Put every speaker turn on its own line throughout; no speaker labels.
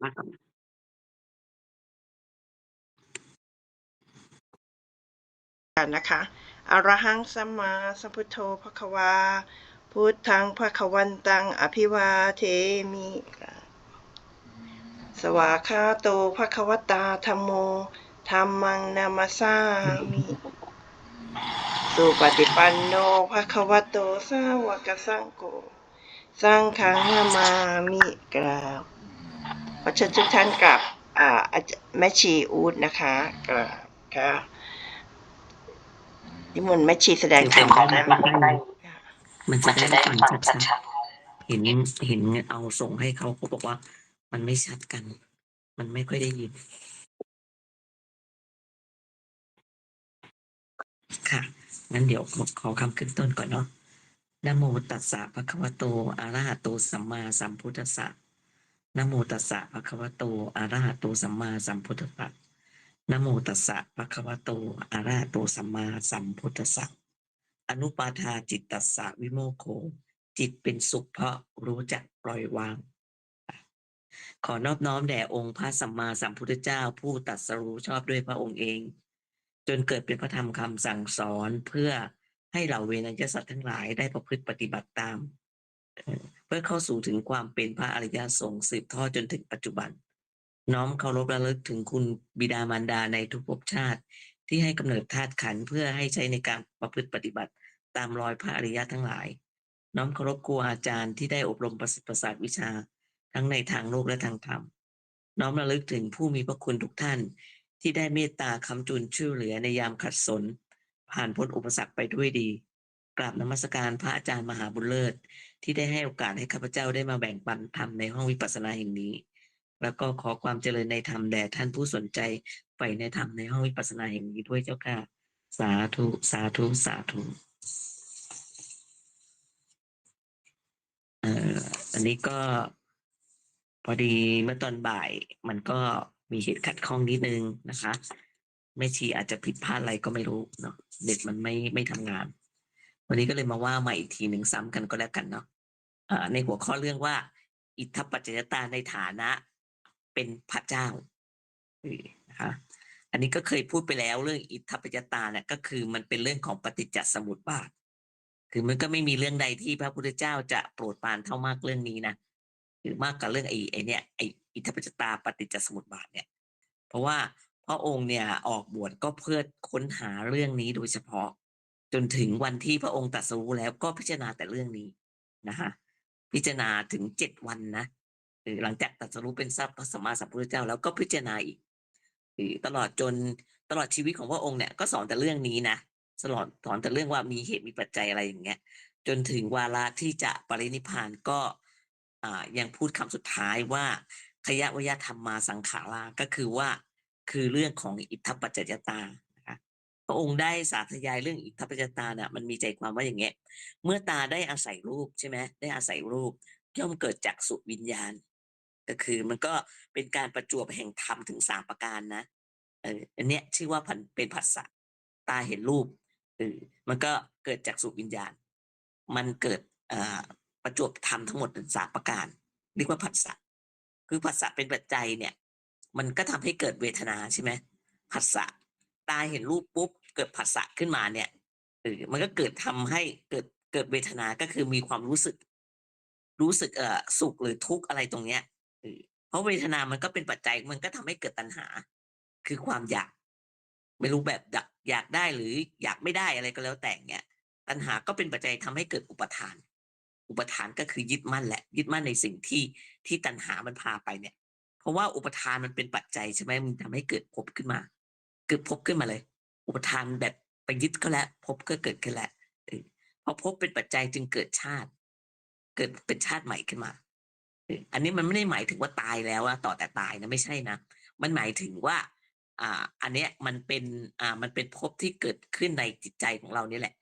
นะครับ
กันนะคะอะระหังสัมมาสัมพุทโธภควาพุทธังภควันตังอภิวาเทมิสวากขาโตภควตาธัมโมธัมมังนามัสสามิสุปฏิปันโนภควโตสาวกสังโฆสังฆังนามามิกราบขอเชิญทุกท่านกับแม่ชีอูดนะคะกราบค่ะนิมนต์แม่ชีแสดงธรรมได้ไหม
มันจะได้ฟังชัดๆเห็นเอาส่งให้เขาบอกว่ามันไม่ชัดกัน มันไม่ค่อยได้ยินค่ะงั้นเดี๋ยวขอคำขึ้นต้นก่อนเนาะนะโมตัสสะภะคะวะโตอะระหะโตสัมมาสัมพุทธัสสะนะโมตัสสะภะคะวะโตอะระหะโตสัมมาสัมพุทธัสสะนะโมตัสสะภะคะวะโตอะระหะโตสัมมาสัมพุทธัสสะอนุปาทาจิตตัสสะวิโมกโขจิตเป็นสุขเพราะรู้จักปล่อยวางขอนอบน้อมแด่องค์พระสัมมาสัมพุทธเจ้าผู้ตรัสรู้ชอบด้วยพระองค์เองจนเกิดเป็นพระธรรมคำสั่งสอนเพื่อให้เหล่าเวนยสัตว์ทั้งหลายได้ประพฤติปฏิบัติตามเพื่อเข้าสู่ถึงความเป็นพระอริยสงฆ์สืบทอดจนถึงปัจจุบันน้อมเคารพระลึกถึงคุณบิดามารดาในทุกภพชาติที่ให้กำเนิดธาตุขันธ์เพื่อให้ใช้ในการประพฤติปฏิบัติตามรอยพระอริยะทั้งหลายน้อมเคารพครูอาจารย์ที่ได้อบรมประสิทธิประสาทวิชาทั้งในทางโลกและทางธรรมน้อมระลึกถึงผู้มีพระคุณทุกท่านที่ได้เมตตาค้ำจุนช่วยเหลือในยามขัดสนผ่านพ้นอุปสรรคไปด้วยดีกราบนมัสการพระอาจารย์มหาบุญเลิศที่ได้ให้โอกาสให้ข้าพเจ้าได้มาแบ่งปันธรรมในห้องวิปัสสนาแห่งนี้แล้วก็ขอความเจริญในธรรมแด่ท่านผู้สนใจใฝ่ในธรรมในห้องวิปัสสนาแห่งนี้ด้วยเจ้าค่ะสาธุสาธุสาธุอันนี้ก็พอดีเมื่อตอนบ่ายมันก็มีเหตุขัดข้องนิดนึงนะคะแม่ชีอาจจะผิดพลาดอะไรก็ไม่รู้เนาะเด็กมันไม่ทำงานวันนี้ก็เลยมาว่ามาอีกทีหนึ่งซ้ำกันก็แล้วกันเนาะในหัวข้อเรื่องว่าอิทธปัจจยตาในฐานะเป็นพระเจ้านะคะอันนี้ก็เคยพูดไปแล้วเรื่องอิทธปัจจยตาเนี่ยก็คือมันเป็นเรื่องของปฏิจจสมุปบาทคือมันก็ไม่มีเรื่องใดที่พระพุทธเจ้าจะโปรดปรานเท่ามากเรื่องนี้นะหรือมากกว่าเรื่องไอ้เนี่ยไอ้อิทธปัจจตาปฏิจจสมุปบาทเนี่ยเพราะว่าพระองค์เนี่ยออกบวชก็เพื่อค้นหาเรื่องนี้โดยเฉพาะจนถึงวันที่พระองค์ตรัสรู้แล้วก็พิจารณาแต่เรื่องนี้นะคะพิจารณาถึง7 วันนะหลังจากตรัสรู้เป็นพระสัมมาสัมพุทธเจ้าแล้วก็พิจารณาอีกตลอดชีวิตของพระองค์เนี่ยก็สอนแต่เรื่องนี้นะสอนแต่เรื่องว่ามีเหตุมีปัจจัยอะไรอย่างเงี้ยจนถึงวาระที่จะปรินิพพานก็ยังพูดคำสุดท้ายว่าขยะวยธรรมมาสังขาราก็คือว่าคือเรื่องของอิทธปัจจยตานะคะพระองค์ได้สาธยายเรื่องอิทธปัจจยตาเนี่ยมันมีใจความว่าอย่างเงี้ยเมื่อตาได้อาศัยรูปใช่ไหมได้อาศัยรูปย่อมเกิดจากสุวิญญาณก็คือมันก็เป็นการประจวบแห่งธรรมถึง3ประการนะอันเนี้ยชื่อว่าเป็นผัสสะตาเห็นรูปมันก็เกิดจากสุวิญญาณมันเกิดประจวบธรรมทั้งหมดถึง3ประการเรียกว่าผัสสะคือผัสสะเป็นปัจจัยเนี่ยมันก็ทำให้เกิดเวทนาใช่ไหมผัสสะตาเห็นรูปปุ๊บเกิดผัสสะขึ้นมาเนี่ยมันก็เกิดทำให้เกิดเวทนาก็คือมีความรู้สึกสุขหรือทุกข์อะไรตรงเนี้ยเพราะเวทนามันก็เป็นปัจจัยมันก็ทำให้เกิดตัณหาคือความอยากไม่รู้แบบอยากได้หรืออยากไม่ได้อะไรก็แล้วแต่เงี้ยตัณหาก็เป็นปัจจัยทำให้เกิดอุปทานก็คือยึดมั่นแหละยึดมั่นในสิ่งที่ตัณหามันพาไปเนี่ยเพราะว่าอุปทานมันเป็นปัจจัยใช่ไหมมันทำให้เกิดภพขึ้นมาเกิดภพขึ้นมาเลยอุปทานแบบไปยึดก็แล้วภพก็เกิดขึ้นแล้วเพราะภพเป็นปัจจัยจึงเกิดชาติเกิดเป็นชาติใหม่ขึ้นมาอันนี้มันไม่ได้หมายถึงว่าตายแล้วต่อแต่ตายนะไม่ใช่นะมันหมายถึงว่าอันเนี้ยมันเป็นภพที่เกิดขึ้นในจิตใจของเรานี่แหละ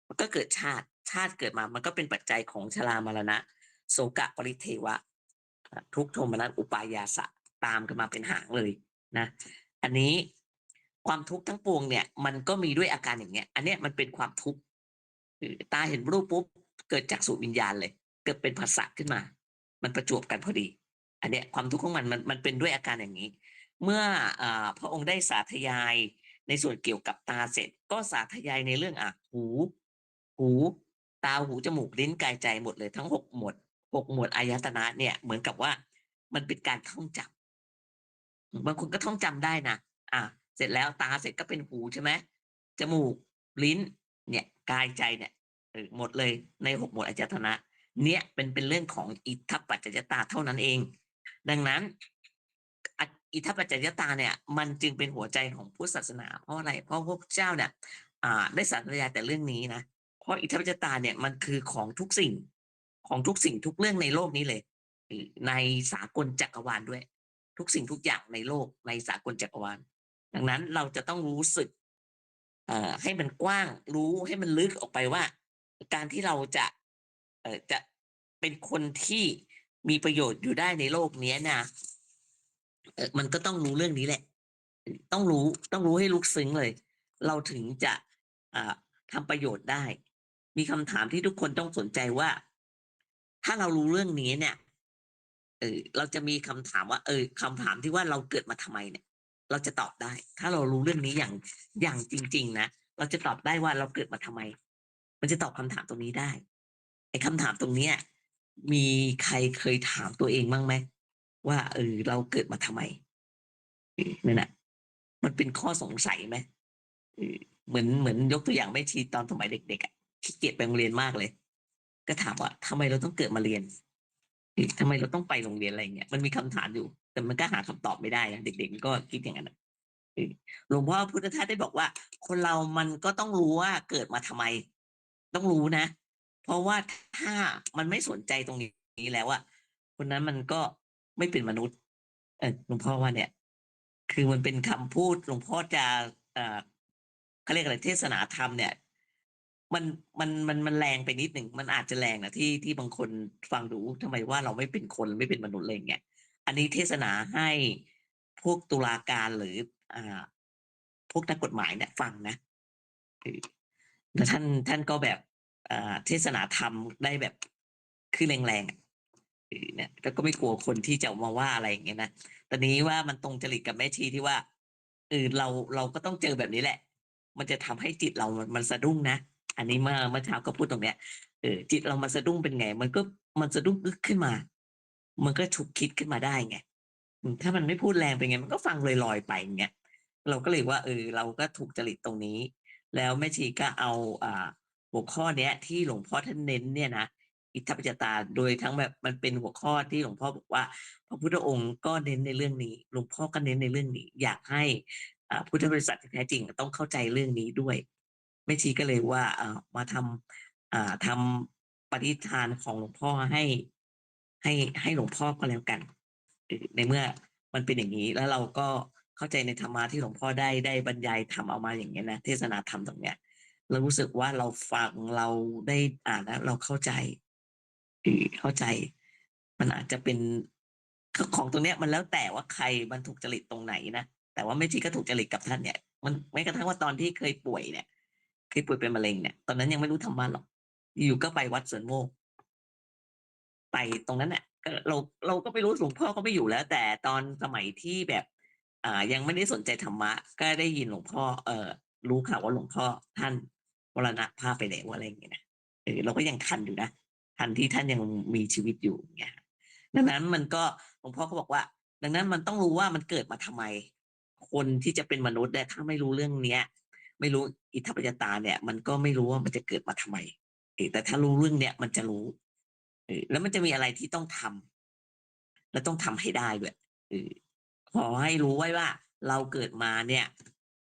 มันก็เกิดชาติเกิดมามันก็เป็นปัจจัยของชรามรณะโสกะปริเทวะทุกโทมนัสอุปายาสะตามกันมาเป็นหางเลยนะอันนี้ความทุกข์ทั้งปวงเนี่ยมันก็มีด้วยอาการอย่างเงี้ยอันเนี้ยมันเป็นความทุกข์ตาเห็นรูปปุ๊บเกิดจากสุวิญญาณเลยเกิดเป็นภาษาขึ้นมามันประจวบกันพอดี อันเนี้ยความทุกข์ของมันเป็นด้วยอาการอย่างนี้ เมื่อพระองค์ได้สาธยายในส่วนเกี่ยวกับตาเสร็จ ก็สาธยายในเรื่องหูตาหูจมูกลิ้นกายใจหมดเลยทั้งหกหมวดอายตนะเนี่ยเหมือนกับว่ามันเป็นการท่องจำบางคนก็ท่องจำได้นะเสร็จแล้วตาเสร็จก็เป็นหูใช่ไหมจมูกลิ้นเนี่ยกายใจเนี่ยหมดเลยใน6 หมวดอายตนะเนี่ยเป็นเรื่องของอิทธัปปัจจยตาเท่านั้นเอง ดังนั้นอิทธัปปัจจยตาเนี่ยมันจึงเป็นหัวใจของพุทธศาสนาเพราะอะไรเพราะพระเจ้าเนี่ยได้สาธยายแต่เรื่องนี้นะเพราะอิทธัปปัจจยตาเนี่ยมันคือของทุกสิ่งทุกเรื่องในโลกนี้เลยในสากลจักรวาลด้วยทุกสิ่งทุกอย่างในโลกในสากลจักรวาลดังนั้นเราจะต้องรู้สึกให้มันกว้างรู้ให้มันลึกออกไปว่าการที่เราจะเป็นคนที่มีประโยชน์อยู่ได้ในโลกนี้นะมันก็ต้องรู้เรื่องนี้แหละต้องรู้ให้ลึกซึ้งเลย เราถึงจะทำประโยชน์ได้ มีคำถามที่ทุกคนต้องสนใจว่า ถ้าเรารู้เรื่องนี้เนี่ยเราจะมีคำถามว่าคำถามที่ว่าเราเกิดมาทำไมเนี่ย เราจะตอบได้ ถ้าเรารู้เรื่องนี้อย่างจริงๆนะเราจะตอบได้ว่าเราเกิดมาทำไม มันจะตอบคำถามตรงนี้ได้ไอ้คำถามตรงเนี้ยมีใครเคยถามตัวเองบ้างไหมว่าเราเกิดมาทำไมนั่นแหละมันเป็นข้อสงสัยไหมเหมือนยกตัวอย่างแม่ชีตอนสมัยเด็กๆอ่ะขี้เกียจไปโรงเรียนมากเลยก็ถามว่าทำไมเราต้องเกิดมาเรียนทำไมเราต้องไปโรงเรียนอะไรเงี้ยมันมีคำถามอยู่แต่มันก็หาคำตอบไม่ได้นะเด็กๆก็คิดอย่างนั้นหลวงพ่อพุทธทาสได้บอกว่าคนเรามันก็ต้องรู้ว่าเกิดมาทำไมต้องรู้นะเพราะว่าถ้ามันไม่สนใจตรงนี้แล้วอะคนนั้นมันก็ไม่เป็นมนุษย์หลวงพ่อว่าเนี่ยคือมันเป็นคำพูดหลวงพ่อจะเขาเรียกอะไรเทศนาธรรมเนี่ยมันมันแรงไปนิดหนึ่งมันอาจจะแรงนะที่บางคนฟังดูทำไมว่าเราไม่เป็นคนไม่เป็นมนุษย์อะไรเงี้ยอันนี้เทศนาให้พวกตุลาการหรือพวกนักกฎหมายเนี่ยฟังนะแล้วท่านก็แบบเทศนาธรรมได้แบบคือแรงๆเนี่ยแล้วก็ไม่กลัวคนที่จะมาว่าอะไรอย่างเงี้ยนะตอนนี้ว่ามันตรงจริตกับแม่ชีที่ว่าเราก็ต้องเจอแบบนี้แหละมันจะทำให้จิตเรามันสะดุ้งนะอันนี้เมื่อเช้าก็พูดตรงเนี้ยจิตเรามันสะดุ้งเป็นไงมันสะดุ้งอึกขึ้นมามันก็ฉุกคิดขึ้นมาได้ไงถ้ามันไม่พูดแรงไปไงมันก็ฟังลอยๆไปอย่างเงี้ยเราก็เลยว่าเราก็ถูกจริตตรงนี้แล้วแม่ชีก็เอาหัวข้อเนี้ยที่หลวงพ่อท่านเน้นเนี่ยนะอิทธิปัจจตาโดยทั้งแบบมันเป็นหัวข้อที่หลวงพ่อบอกว่าพระพุทธองค์ก็เน้นในเรื่องนี้หลวงพ่อก็เน้นในเรื่องนี้อยากให้พุทธบริษัทที่แท้จริงต้องเข้าใจเรื่องนี้ด้วยแม่ชีก็เลยว่ามาทำปฏิทานของหลวงพ่อให้หลวงพ่อก็แล้วกันในเมื่อมันเป็นอย่างนี้แล้วเราก็เข้าใจในธรรมะที่หลวงพ่อได้บรรยายทำเอามาอย่างเงี้ยนะเทศนาธรรมตรงเนี้ยเรารู้สึกว่าเราฟังเราได้อ่านแล้วเราเข้าใจเข้าใจมันอาจจะเป็นของตรงเนี้ยมันแล้วแต่ว่าใครมันถูกจริตตรงไหนนะแต่ว่าไม่ชีก็ถูกจริตกับท่านเนี่ยมันแม้กระทั่งว่าตอนที่เคยป่วยเนี่ยเคยป่วยเป็นมะเร็งเนี่ยตอนนั้นยังไม่รู้ธรรมะหรอกอยู่ก็ไปวัดสวนโมกไปตรงนั้นเนี่ยก็เราก็ไม่รู้หลวงพ่อก็ไม่อยู่แล้ว แต่ตอนสมัยที่แบบยังไม่ได้สนใจธรรมะก็ได้ยินหลวงพ่อรู้ข่าวว่าหลวงพ่อท่านมรณภาพไปแล้วอะไรอย่างเงี้ยนะเราก็ยังทันอยู่นะทันที่ท่านยังมีชีวิตอยู่เงี้ยดังนั้นมันก็หลวงพ่อก็บอกว่าดังนั้นมันต้องรู้ว่ามันเกิดมาทำไมคนที่จะเป็นมนุษย์เนี่ยถ้าไม่รู้เรื่องเนี้ยไม่รู้อิทธิปัจจตาเนี่ยมันก็ไม่รู้ว่ามันจะเกิดมาทำไมแต่ถ้ารู้เรื่องเนี้ยมันจะรู้แล้วมันจะมีอะไรที่ต้องทำและต้องทำให้ได้ด้วยขอให้รู้ไว้ว่าเราเกิดมาเนี่ย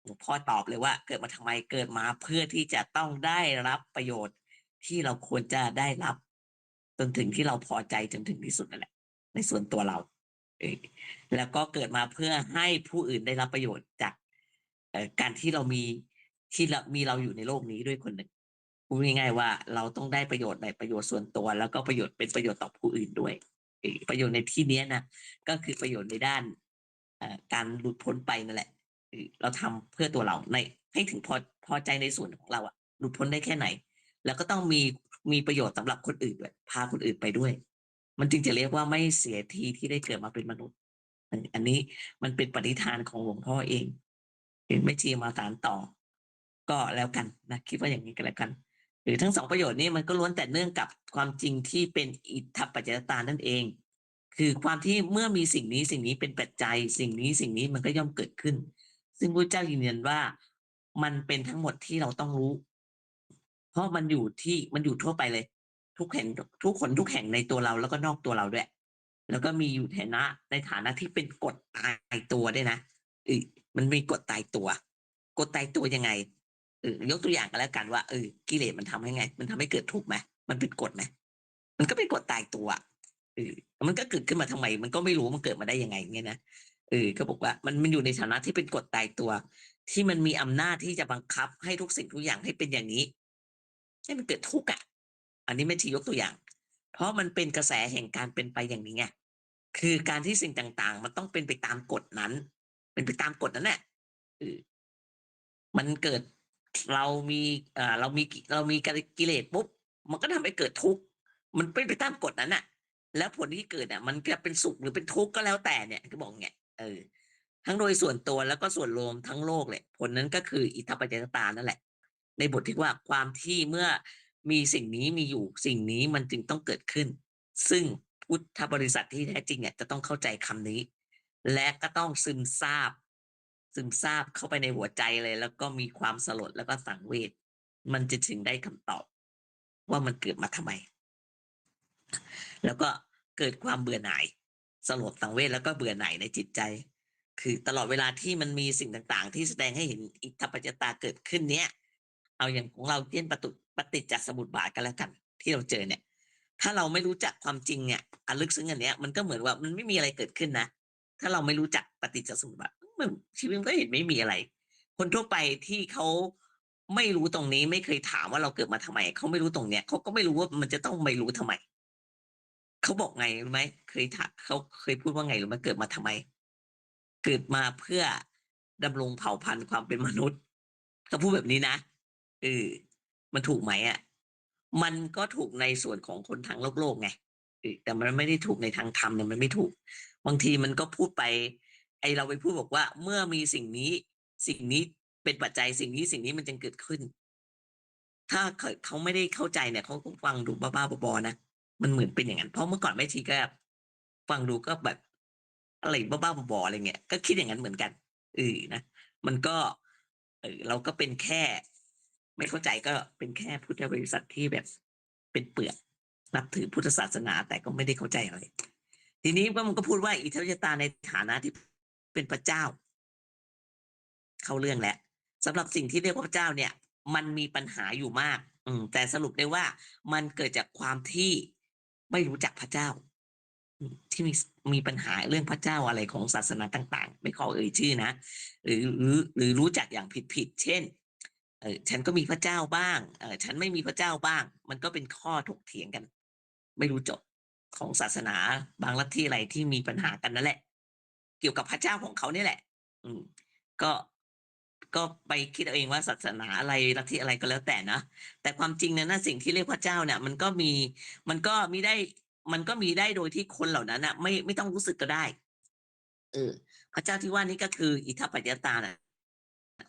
หลวงพ่อตอบเลยว่าเกิดมาทำไมเกิดมาเพื่อที่จะต้องได้รับประโยชน์ที่เราควรจะได้รับจนถึงที่เราพอใจจนถึงที่สุดนั่นแหละในส่วนตัวเราแล้วก็เกิดมาเพื่อให้ผู้อื่นได้รับประโยชน์จากการที่เรามีเราอยู่ในโลกนี้ด้วยคนหนึ่งพูดง่ายๆว่าเราต้องได้ประโยชน์ในประโยชน์ส่วนตัวแล้วก็ประโยชน์เป็นประโยชน์ต่อผู้อื่นด้วยประโยชน์ในที่นี้นะก็คือประโยชน์ในด้านการหลุดพ้นไปนั่นแหละเราทำเพื่อตัวเราในให้ถึงพอใจในส่วนของเราอะหลุดพ้นได้แค่ไหนแล้วก็ต้องมีประโยชน์สำหรับคนอื่นด้วยพาคนอื่นไปด้วย มันจึงจะเรียกว่าไม่เสียทีที่ได้เกิดมาเป็นมนุษย์อันนี้มันเป็นปณิธานของหลวงพ่อเองเห็นไม่ชีมาสานต่อ ก็แล้วกันนะคิดว่าอย่างนี้ก็แล้วกัน หรือทั้งสองประโยชน์นี้มันก็ล้วนแต่เนื่องกับความจริงที่เป็นอิทธปัจจยตานั่นเอง คือความที่เมื่อมีสิ่งนี้เป็นปัจจัยสิ่งนี้มันก็ย่อมเกิดขึ้น ซึ่งพระเจ้ายืนยันว่ามันเป็นทั้งหมดที่เราต้องรู้ เพราะมันอยู่ทั่วไปเลย ทุกแห่งทุกคนทุกแห่งในตัวเราแล้วก็นอกตัวเราด้วย แล้วก็มีอยู่ในฐานะที่เป็นกฎตายตัวด้วยนะมันมีกฎตายตัว กฎตายตัวยังไงยกตัวอย่างกันแล้วกันว่ากิเลสมันทำให้ไง มันทำให้เกิดทุกข์ไหมมันเป็นกฎไหมมันก็เป็นกฎตายตัวมันก็เกิดขึ้นมาทำไมมันก็ไม่รู้มันเกิดมาได้ยังไงเงี้ยนะก็บอกว่ามันอยู่ในฐานะที่เป็นกฎตายตัว ที่มันมีอำนาจที่จะบังคับให้ทุกสิ่งทุกอย่างให้เป็นอย่างนี้ให้มันเกิดทุกข์อ่ะอันนี้ไม่ชี้ยกตัวอย่าง เพราะมันเป็นกระแสแห่งการเป็นไปอย่างนี้ไงคือการที่สิ่งต่างๆมันต้องเป็นไปตามกฎนั้น เป็นไปตามกฎนั้นแหละมันเกิดเรามีกิเลสปุ๊บมันก็ทำให้เกิดทุกข์มันเป็นไปตามกฎนั้นน่ะ แล้วผลที่เกิดมันจะเป็นสุขหรือเป็นทุกข์ก็แล้วแต่เนี่ยก็บอกไงทั้งโดยส่วนตัวแล้วก็ส่วนรวมทั้งโลกเลยผลนั้นก็คืออิทธปัจจยตานั่นแหละในบทที่ว่าความที่เมื่อมีสิ่งนี้มีอยู่สิ่งนี้มันจึงต้องเกิดขึ้น ซึ่งพุทธบริษัทที่แท้จริงจะต้องเข้าใจคำนี้ และก็ต้องซึมซาบเข้าไปในหัวใจเลย แล้วก็มีความสลดแล้วก็สังเวชมันจะถึงได้คำตอบ ว่ามันเกิดมาทำไม แล้วก็เกิดความเบื่อหน่ายสลดสังเวชแล้วก็เบื่อหน่ายในจิตใจ คือตลอดเวลาที่มันมีสิ่งต่างๆที่แสดงให้เห็นอิทธปัจจตาเกิดขึ้นเนี้ยเอาอย่างของเราเช่นปฏิจจสมุปบาทกันแล้วกันที่เราเจอเนี่ย ถ้าเราไม่รู้จักความจริงเนี่ยลึกซึ้งอันเนี้ยมันก็เหมือนว่ามันไม่มีอะไรเกิดขึ้นนะถ้าเราไม่รู้จักปฏิจจสมุปบาทชีวิตมันก็เห็นไม่มีอะไร คนทั่วไปที่เขาไม่รู้ตรงนี้ไม่เคยถามว่าเราเกิดมาทำไมเขาไม่รู้ตรงเนี้ยเขาก็ไม่รู้ว่ามันจะต้องไม่รู้ทำไมเขาบอกไงรู้ไหมเคยถามเขาเคยพูดว่าไงหรือมันเกิดมาทำไม เกิดมาเพื่อดำรงเผ่าพันธุ์ความเป็นมนุษย์เขาพูดแบบนี้นะมันถูกไหมมันก็ถูกในส่วนของคนทางโลกไงแต่มันไม่ได้ถูกในทางธรรมเนี่ยมันไม่ถูกบางทีมันก็พูดไปเราไปพูดบอกว่าเมื่อมีสิ่งนี้เป็นปัจจัยสิ่งนี้มันจึงเกิดขึ้น ถ้าเขาไม่ได้เข้าใจเนี่ยเขาก็ฟังดูบ้าๆบอๆนะมันเหมือนเป็นอย่างนั้นเพราะเมื่อก่อนแม่ชีก็ฟังดูก็แบบอะไรบ้าๆบอๆอะไรเงี้ยก็คิดอย่างนั้นเหมือนกันนะมันก็เราก็เป็นแค่ ไม่เข้าใจก็เป็นแค่พุทธบริษัทที่แบบเป็นเปลือกนับถือพุทธศาสนาแต่ก็ไม่ได้เข้าใจอะไรทีนี้มันก็พูดว่าอิทธิปัจจยตาในฐานะที่เป็นพระเจ้า เข้าเรื่องแล้วสำหรับสิ่งที่เรียกว่าพระเจ้าเนี่ย มันมีปัญหาอยู่มากแต่สรุปได้ว่ามันเกิดจากความที่ไม่รู้จักพระเจ้าที่มีปัญหาเรื่องพระเจ้าอะไรของศาสนาต่างๆไม่ขอเอ่ยชื่อนะหรือรู้จักอย่างผิดเช่นฉันก็มีพระเจ้าบ้างฉันไม่มีพระเจ้าบ้าง มันก็เป็นข้อถกเถียงกัน ไม่รู้จบของศาสนาบางลัทธิอะไรที่มีปัญหากันนั่นแหละ เกี่ยวกับพระเจ้าของเขานี่แหละก็ไปคิดเอาเองว่าศาสนาอะไรลัทธิอะไรก็แล้วแต่นะแต่ความจริงนะสิ่งที่เรียกพระเจ้าเนี่ยมันก็มีได้โดยที่คนเหล่านั้นไม่ต้องรู้สึกก็ได้พระเจ้าที่ว่านี้ก็คืออิทธปัจจยตานะ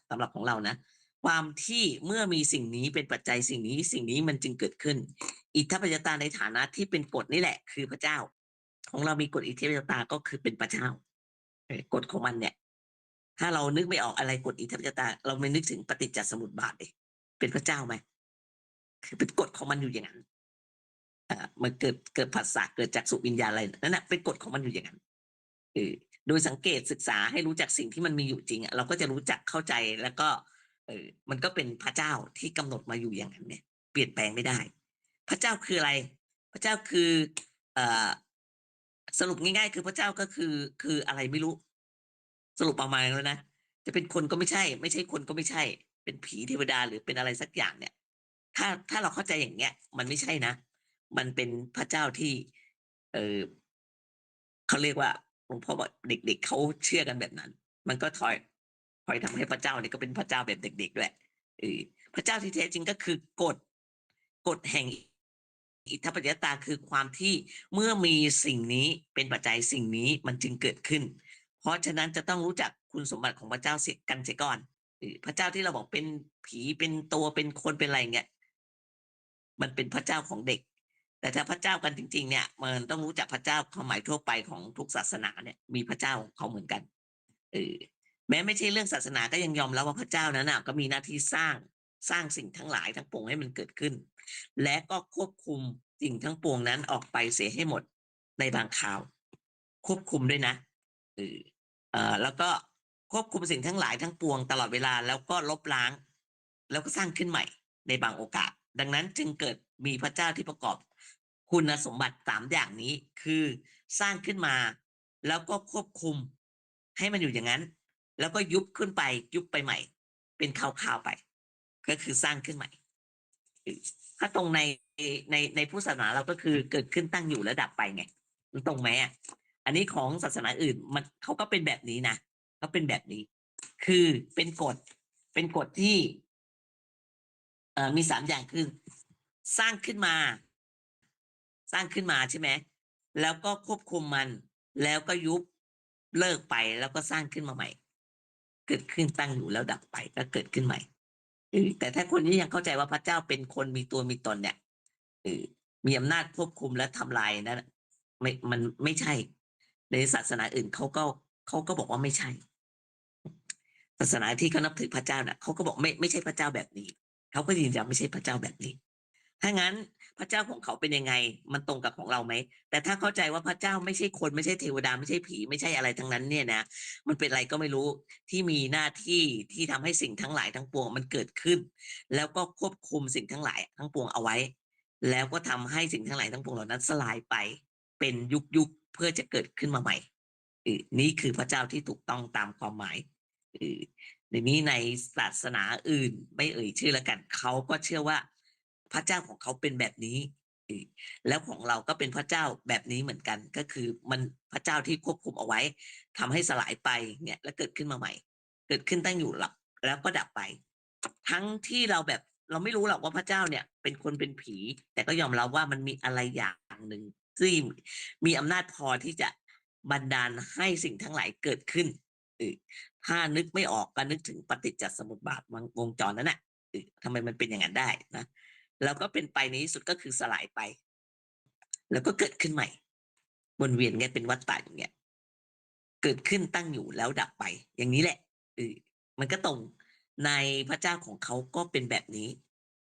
สำหรับของเรานะความที่เมื่อมีสิ่งนี้เป็นปัจจัยสิ่งนี้มันจึงเกิดขึ้นอิทธปัจจยตาในฐานะที่เป็นกฎนี่แหละคือพระเจ้าของเรามีกฎอิทธปัจจยตาก็คือเป็นพระเจ้ากฎของมันเนี่ยถ้าเรานึกไม่ออกอะไรกฎอิทธิปัจจยตาเราไม่นึกถึงปฏิจจสมุปบาทเลยเป็นพระเจ้าไหมคือเป็นกฎของมันอยู่อย่างนั้นมันเกิดผัสสะเกิดจากสุวิญญาณอะไรนั่นแหละเป็นกฎของมันอยู่อย่างนั้นโดยสังเกตศึกษาให้รู้จักสิ่งที่มันมีอยู่จริงเราก็จะรู้จักเข้าใจแล้วก็มันก็เป็นพระเจ้าที่กำหนดมาอยู่อย่างนั้นเนี่ยเปลี่ยนแปลงไม่ได้พระเจ้าคืออะไรพระเจ้าคือสรุปง่ายๆคือพระเจ้าก็คืออะไรไม่รู้สรุปประมาณแล้วนะจะเป็นคนก็ไม่ใช่คนก็ไม่ใช่เป็นผีเทวดาหรือเป็นอะไรสักอย่างเนี่ยถ้าเราเข้าใจอย่างเงี้ยมันไม่ใช่นะมันเป็นพระเจ้าที่เขาเรียกว่าหลวงพ่อบอกเด็กๆเขาเชื่อกันแบบนั้นมันก็ถอยทำให้พระเจ้าเนี่ยก็เป็นพระเจ้าแบบเด็กๆด้วยพระเจ้าที่แท้จริงก็คือกฎแห่ง อิทธปัจจยตาคือความที่เมื่อมีสิ่งนี้เป็นปัจจัยสิ่งนี้มันจึงเกิดขึ้น เพราะฉะนั้นจะต้องรู้จักคุณสมบัติของพระเจ้าเสียกันเสียก่อนพระเจ้าที่เราบอกเป็นผีเป็นตัวเป็นคนเป็นอะไรเงี้ยมันเป็นพระเจ้าของเด็ก แต่ถ้าพระเจ้ากันจริงๆเนี่ยมันต้องรู้จักพระเจ้าความหมายทั่วไปของทุกศาสนาเนี่ยมีพระเจ้าของเขาเหมือนกันแม้ไม่ใช่เรื่องศาสนาก็ยังยอมรับว่าพระเจ้านั้นก็มีหน้าที่สร้างสิ่งทั้งหลายทั้งปวงให้มันเกิดขึ้น และก็ควบคุมสิ่งทั้งปวงนั้นออกไปเสียให้หมดในบางคราวควบคุมด้วยนะแล้วก็ควบคุมสิ่งทั้งหลายทั้งปวงตลอดเวลาแล้วก็ลบล้างแล้วก็สร้างขึ้นใหม่ในบางโอกาสดังนั้นจึงเกิดมีพระเจ้าที่ประกอบคุณสมบัติ3อย่างนี้คือสร้างขึ้นมาแล้วก็ควบคุมให้มันอยู่อย่างนั้นแล้วก็ยุบขึ้นไปยุบไปใหม่เป็นคราวๆไปก็คือสร้างขึ้นใหม่ถ้าตรงในพุทธศาสนาเราก็คือเกิดขึ้นตั้งอยู่แล้วดับไปไงมันตรงไหมอันนี้ของศาสนาอื่นมันเขาก็เป็นแบบนี้นะเขาเป็นแบบนี้คือเป็นกฎที่มี3อย่างคือสร้างขึ้นมาใช่ไหมแล้วก็ควบคุมมันแล้วก็ยุบเลิกไปแล้วก็สร้างขึ้นมาใหม่เกิดขึ้นตั้งอยู่แล้วดับไปก็เกิดขึ้นใหม่แต่ถ้าคนนี้ยังเข้าใจว่าพระเจ้าเป็นคนมีตัวมีตนเนี่ยมีอำนาจควบคุมและทำลายนะมันไม่ใช่ในศาสนาอื่นเขาก็บอกว่าไม่ใช่ศาสนาที่เขานับถือพระเจ้าน่ะเขาก็บอกไม่ใช่พระเจ้าแบบนี้เขาก็ยืนยันไม่ใช่พระเจ้าแบบนี้ถ้างั้นพระเจ้าของเขาเป็นยังไงมันตรงกับของเราไหมแต่ถ้าเข้าใจว่าพระเจ้าไม่ใช่คนไม่ใช่เทวดาไม่ใช่ผีไม่ใช่อะไรทั้งนั้นเนี่ยนะมันเป็นอะไรก็ไม่รู้ที่มีหน้าที่ที่ทำให้สิ่งทั้งหลายทั้งปวงมันเกิดขึ้นแล้วก็ควบคุมสิ่งทั้งหลายทั้งปวงเอาไว้แล้วก็ทำให้สิ่งทั้งหลายทั้งปวงเหล่านั้นสลายไปเป็นยุคเพื่อจะเกิดขึ้นมาใหม่นี่คือพระเจ้าที่ถูกต้องตามความหมายในนี้ในศาสนาอื่นไม่เอ่ยชื่อแล้วกันเขาก็เชื่อว่าพระเจ้าของเขาเป็นแบบนี้แล้วของเราก็เป็นพระเจ้าแบบนี้เหมือนกันก็คือมันพระเจ้าที่ควบคุมเอาไว้ทำให้สลายไปเนี่ยแล้วเกิดขึ้นมาใหม่เกิดขึ้นตั้งอยู่หลับแล้วก็ดับไปทั้งที่เราแบบเราไม่รู้หรอกว่าพระเจ้าเนี่ยเป็นคนเป็นผีแต่ก็ยอมรับว่ามันมีอะไรอย่างหนึ่งที่มีอำนาจพอที่จะบันดาลให้สิ่งทั้งหลายเกิดขึ้นถ้านึกไม่ออกก็นึกถึงปฏิจจสมุปบาทวงจรนั้นน่ะทำไมมันเป็นอย่างนั้นได้นะแล้วก็เป็นไปในที่สุดก็คือสลายไปแล้วก็เกิดขึ้นใหม่วนเวียนเงี้ยเป็นวัฏฏะอย่างเงี้ยเกิดขึ้นตั้งอยู่แล้วดับไปอย่างนี้แหละมันก็ตรงในพระเจ้าของเขาก็เป็นแบบนี้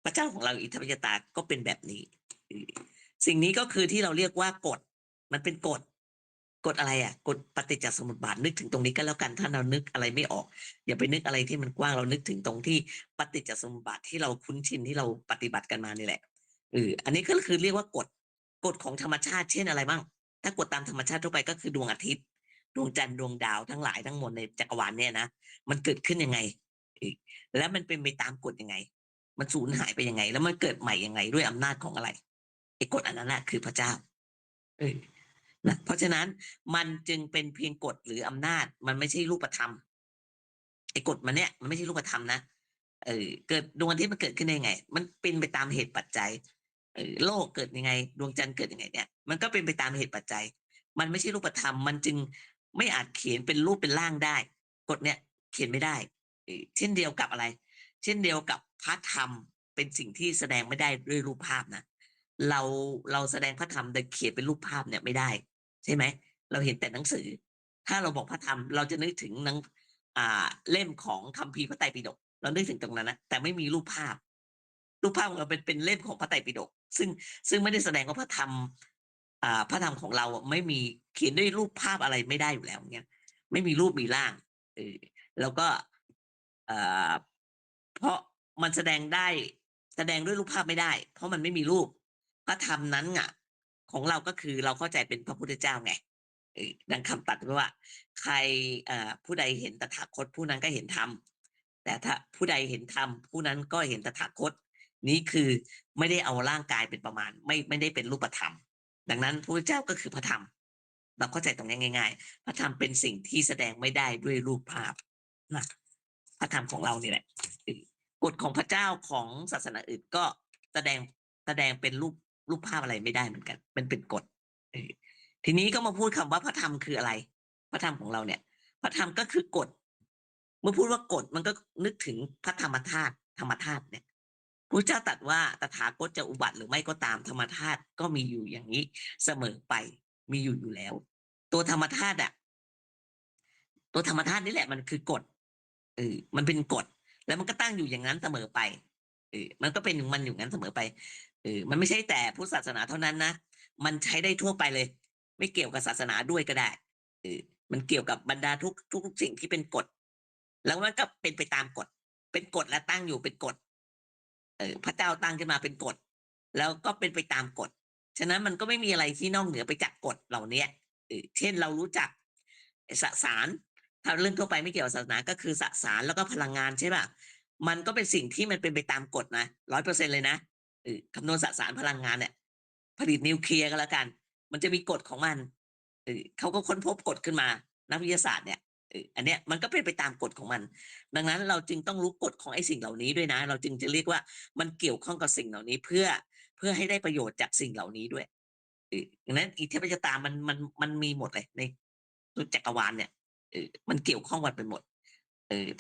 พระเจ้าของเราอิทธิปัจจยตาก็เป็นแบบนี้สิ่งนี้ก็คือที่เราเรียกว่ากฎมันเป็นกฎอะไรกฎปฏิจจสมุปบาทนึกถึงตรงนี้ก็แล้วกันถ้าเรานึกอะไรไม่ออกอย่าไปนึกอะไรที่มันกว้างเรานึกถึงตรงที่ปฏิจจสมุปบาทที่เราคุ้นชินที่เราปฏิบัติกันมานี่แหละอันนี้ก็คือเรียกว่ากฎของธรรมชาติเช่นอะไรบ้างถ้ากฎตามธรรมชาติทั่วไปก็คือดวงอาทิตย์ดวงจันทร์ดวงดาวทั้งหลายทั้งหมดในจักรวาลเนี่ยนะมันเกิดขึ้นยังไงแล้วมันเป็นไปตามกฎยังไงมันสูญหายไปยังไงแล้วมันเกิดใหม่ยังไงด้วยอำนาจของอะไรไอ้กฎอันนั้นคือพระเจ้านะเพราะฉะนั้นมันจึงเป็นเพียงกฎหรืออำนาจมันไม่ใช่รูปธรรมไอ้กฎมันเนี่ยมันไม่ใช่รูปธรรมนะเกิดดวงอาทิตย์มันเกิดขึ้นได้ยังไงมันเป็นไปตามเหตุปัจจัยโลกเกิดยังไงดวงจันทร์เกิดยังไงเนี่ยมันก็เป็นไปตามเหตุปัจจัยมันไม่ใช่รูปธรรมมันจึงไม่อาจเขียนเป็นรูปเป็นร่างได้กฎเนี่ยเขียนไม่ได้เช่นเดียวกับอะไรเช่นเดียวกับพระธรรมเป็นสิ่งที่แสดงไม่ได้ด้วยรูปภาพนะเราแสดงพระธรรมแต่เขียนเป็นรูปภาพเนี่ยไม่ได้ใช่ไหมเราเห็นแต่หนังสือถ้าเราบอกพระธรรมเราจะนึกถึงเล่มของคัมภีร์พระไตรปิฎกเรานึกถึงตรงนั้นนะแต่ไม่มีรูปภาพของเราเป็นเล่มของพระไตรปิฎกซึ่งไม่ได้แสดงว่าพระธรรมของเราไม่มีเขียนด้วยรูปภาพอะไรไม่ได้อยู่แล้วเงี้ยไม่มีรูปมีร่างแล้วก็เพราะมันแสดงด้วยรูปภาพไม่ได้เพราะมันไม่มีรูปพระธรรมนั้นของเราก็คือเราเข้าใจเป็นพระพุทธเจ้าไงดังคำตัดไว้ว่าใครผู้ใดเห็นตถาคตผู้นั้นก็เห็นธรรมแต่ถ้าผู้ใดเห็นธรรมผู้นั้นก็เห็นตถาคตนี้คือไม่ได้เอาร่างกายเป็นประมาณไม่ได้เป็นรูปธรรมดังนั้นพระพุทธเจ้าก็คือพระธรรมเราเข้าใจตรงนี้ง่ายๆพระธรรมเป็นสิ่งที่แสดงไม่ได้ด้วยรูปภาพนะพระธรรมของเรานี่แหละกฎของพระเจ้าของศาสนาอื่นก็แสดงเป็น รูปภาพอะไรไม่ได้เหมือนกันมันเป็นกฎเออทีนี้ก็มาพูดคำว่าพระธรรมคืออะไรพระธรรมของเราเนี่ยพระธรรมก็คือกฎเมื่อพูดว่ากฎมันก็นึกถึงพระธรรมธาตุธรรมธาตุเนี่ยพระเจ้าตรัสว่าตถาคตจะอุบัติหรือไม่ก็ตามธรรมธาตุก็มีอยู่อย่างนี้เสมอไปมีอยู่แล้วตัวธรรมธาตุอ่ะตัวธรรมธาตุนี่แหละมันคือกฎมันเป็นกฎแล้วมันก็ตั้งอยู่อย่างนั้นเสมอไปมันก็เป็นมันอยู่งั้นเสมอไปมันไม่ใช่แต่พุทธศาสนาเท่านั้นนะมันใช้ได้ทั่วไปเลยไม่เกี่ยวกับศาสนาด้วยก็ได้มันเกี่ยวกับบรรดาทุกสิ่งที่เป็นกฎแล้วมันก็เป็นไปตามกฎเป็นกฎและตั้งอยู่เป็นกฎพระเจ้าตั้งขึ้นมาเป็นกฎแล้วก็เป็นไปตามกฎฉะนั้นมันก็ไม่มีอะไรที่นอกเหนือไปจากกฎเหล่านี้เช่นเรารู้จักสสารถ้าเรื่องทั่วไปไม่เกี่ยวกับศาสนาก็คือสสารแล้วก็พลังงานใช่ป่ะมันก็เป็นสิ่งที่มันเป็นไปตามกฎนะ100%เลยนะคำนวณสสารพลังงานเนี่ยผลิตนิวเคลียร์ก็แล้วกันมันจะมีกฎของมันเขาก็ค้นพบกฎขึ้นมานักวิทยาศาสตร์เนี่ยอันเนี้ยมันก็เป็นไปตามกฎของมันดังนั้นเราจึงต้องรู้กฎของไอ้สิ่งเหล่านี้ด้วยนะเราจึงจะเรียกว่ามันเกี่ยวข้องกับสิ่งเหล่านี้เพื่อให้ได้ประโยชน์จากสิ่งเหล่านี้ด้วยดังนั้นอิทธิปไตยมันมีหมดเลยในจักรวาลเนี่ยมันเกี่ยวข้องกันไปหมด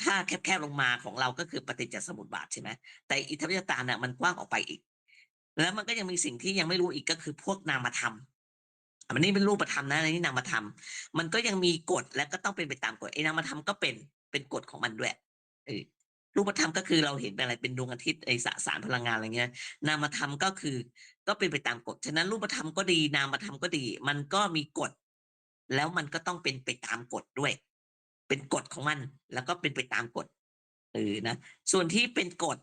ถ้าแคบลงมาของเราก็คือปฏิจจสมุปบาทใช่ไหมแต่อิทธิปไตยเนี่ยมันกว้างออกไปอีกแล้วมันก็ยังมีสิ่งที่ยังไม่รู้อีกก็คือพวกนามธรรมอันนี้เป็นรูปธรรมนะอันนี้นามธรรมมันก็ยังมีกฎและก็ต้องเป็นไปตามกฎไอ้นามธรรมก็เป็นกฎของมันด้วยรูปธรรมก็คือเราเห็นเป็นอะไรเป็นดวงอาทิตย์ไอ้สสารพลังงานอะไรเงี้ยนามธรรมก็คือก็เป็นไปตามกฎฉะนั้นรูปธรรมก็ดีนามธรรมก็ดีมันก็มีกฎแล้วมันก็ต้องเป็นไปตามกฎด้วยเป็นกฎของมันแล้วก็เป็นไปตามกฎนะส่วนที่เป็นกฎ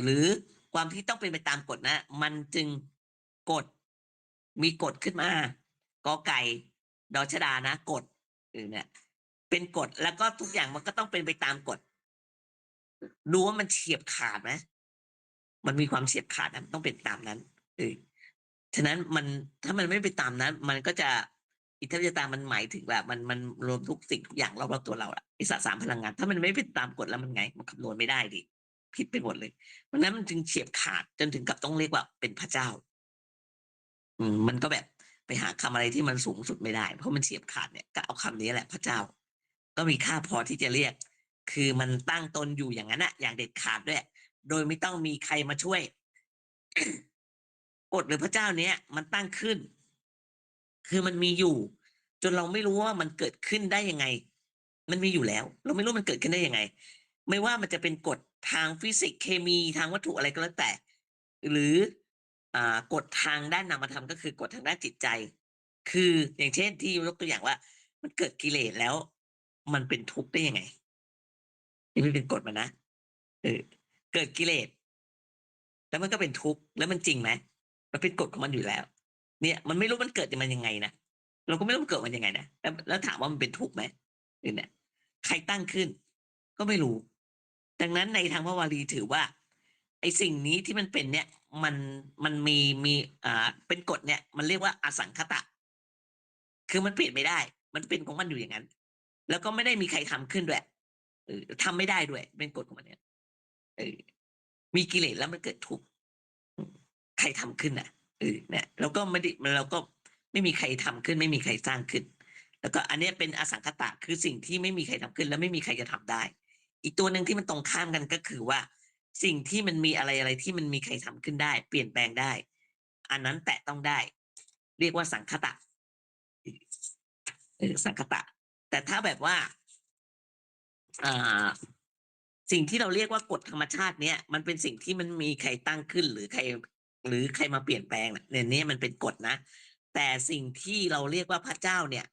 หรือความที่ต้องเป็นไปตามกฎนะมันจึงกฎมีกฎขึ้นมากอไก่ดอชดานะกฎเนี่ยเป็นกฎแล้วก็ทุกอย่างมันก็ต้องเป็นไปตามกฎดูว่ามันเฉียบขาดไหมมันมีความเฉียบขาดนะต้องเป็นตามนั้นฉะนั้นมันถ้ามันไม่ไปตามนั้นมันก็จะอิทธิปไตยมันหมายถึงแบบมันรวมทุกสิ่งทุกอย่างรอบๆตัวเราอะอิสระสามพลังงานถ้ามันไม่ไปตามกฎแล้วมันไงมันคำนวณไม่ได้ดิผิดไปหมดเลยเพราะนั้นมันจึงเฉียบขาดจนถึงกับต้องเรียกว่าเป็นพระเจ้ามันก็แบบไปหาคำอะไรที่มันสูงสุดไม่ได้เพราะมันเฉียบขาดเนี่ยก็เอาคำนี้แหละพระเจ้าก็มีค่าพอที่จะเรียกคือมันตั้งตนอยู่อย่างนั้นอะอย่างเด็ดขาดด้วยโดยไม่ต้องมีใครมาช่วยกฎหรือพระเจ้าเนี้ยมันตั้งขึ้นคือมันมีอยู่จนเราไม่รู้ว่ามันเกิดขึ้นได้ยังไงมันมีอยู่แล้วเราไม่รู้มันเกิดขึ้นได้ยังไงไม่ว่ามันจะเป็นกฎทางฟิสิกส์เคมีทางวัตถุอะไรก็แล้วแต่หรือกฎทางด้านนามธรรมก็คือกฎทางด้านจิตใจคืออย่างเช่นที่ยกตัวอย่างว่ามันเกิดกิเลสแล้วมันเป็นทุกข์ได้ยังไงนี่ไม่เป็นกฎมันนะเออเกิดกิเลสแล้วมันก็เป็นทุกข์แล้วมันจริงไหมมันเป็นกฎของมันอยู่แล้วเนี่ยมันไม่รู้มันเกิดมันยังไงนะเราก็ไม่รู้มันเกิดมันยังไงนะแล้วถามว่ามันเป็นทุกข์ไหมเนี่ยใครตั้งขึ้นก็ไม่รู้ดังนั้นในทางพระวารีถือว่าไอ้สิ่งนี้ที่มันเป็นเนี่ยมันมีเป็นกฎเนี่ยมันเรียกว่าอสังคตะคือมันเปลี่ยนไม่ได้มันเป็นของมันอยู่อย่างนั้นแล้วก็ไม่ได้มีใครทำขึ้นด้วยทำไม่ได้ด้วยเป็นกฎของมันเนี่ยมีกิเลสแล้วมันเกิดทุกข์ใครทำขึ้นอ่ะเนี่ยเราก็ไม่ได้เราก็ไม่มีใครทำขึ้นไม่มีใครสร้างขึ้นแล้วก็อันนี้เป็นอสังคตะคือสิ่งที่ไม่มีใครทำขึ้นแล้วไม่มีใครจะทำได้อีกตัวหนึ่งที่มันตรงข้ามกันก็คือว่าสิ่งที่มันมีอะไรที่มันมีใครทำขึ้นได้เปลี่ยนแปลงได้อันนั้นแตะต้องได้เรียกว่าสังคตะสังคตะแต่ถ้าแบบว่าสิ่งที่เราเรียกว่ากฎธรรมชาติเนี่ยมันเป็นสิ่งที่มันมีใครตั้งขึ้นหรือใครมาเปลี่ยนแปลงเนี่ยมันเป็นกฎนะแต่สิ่งที่เราเรียกว่าพระเจ้าเนี่ย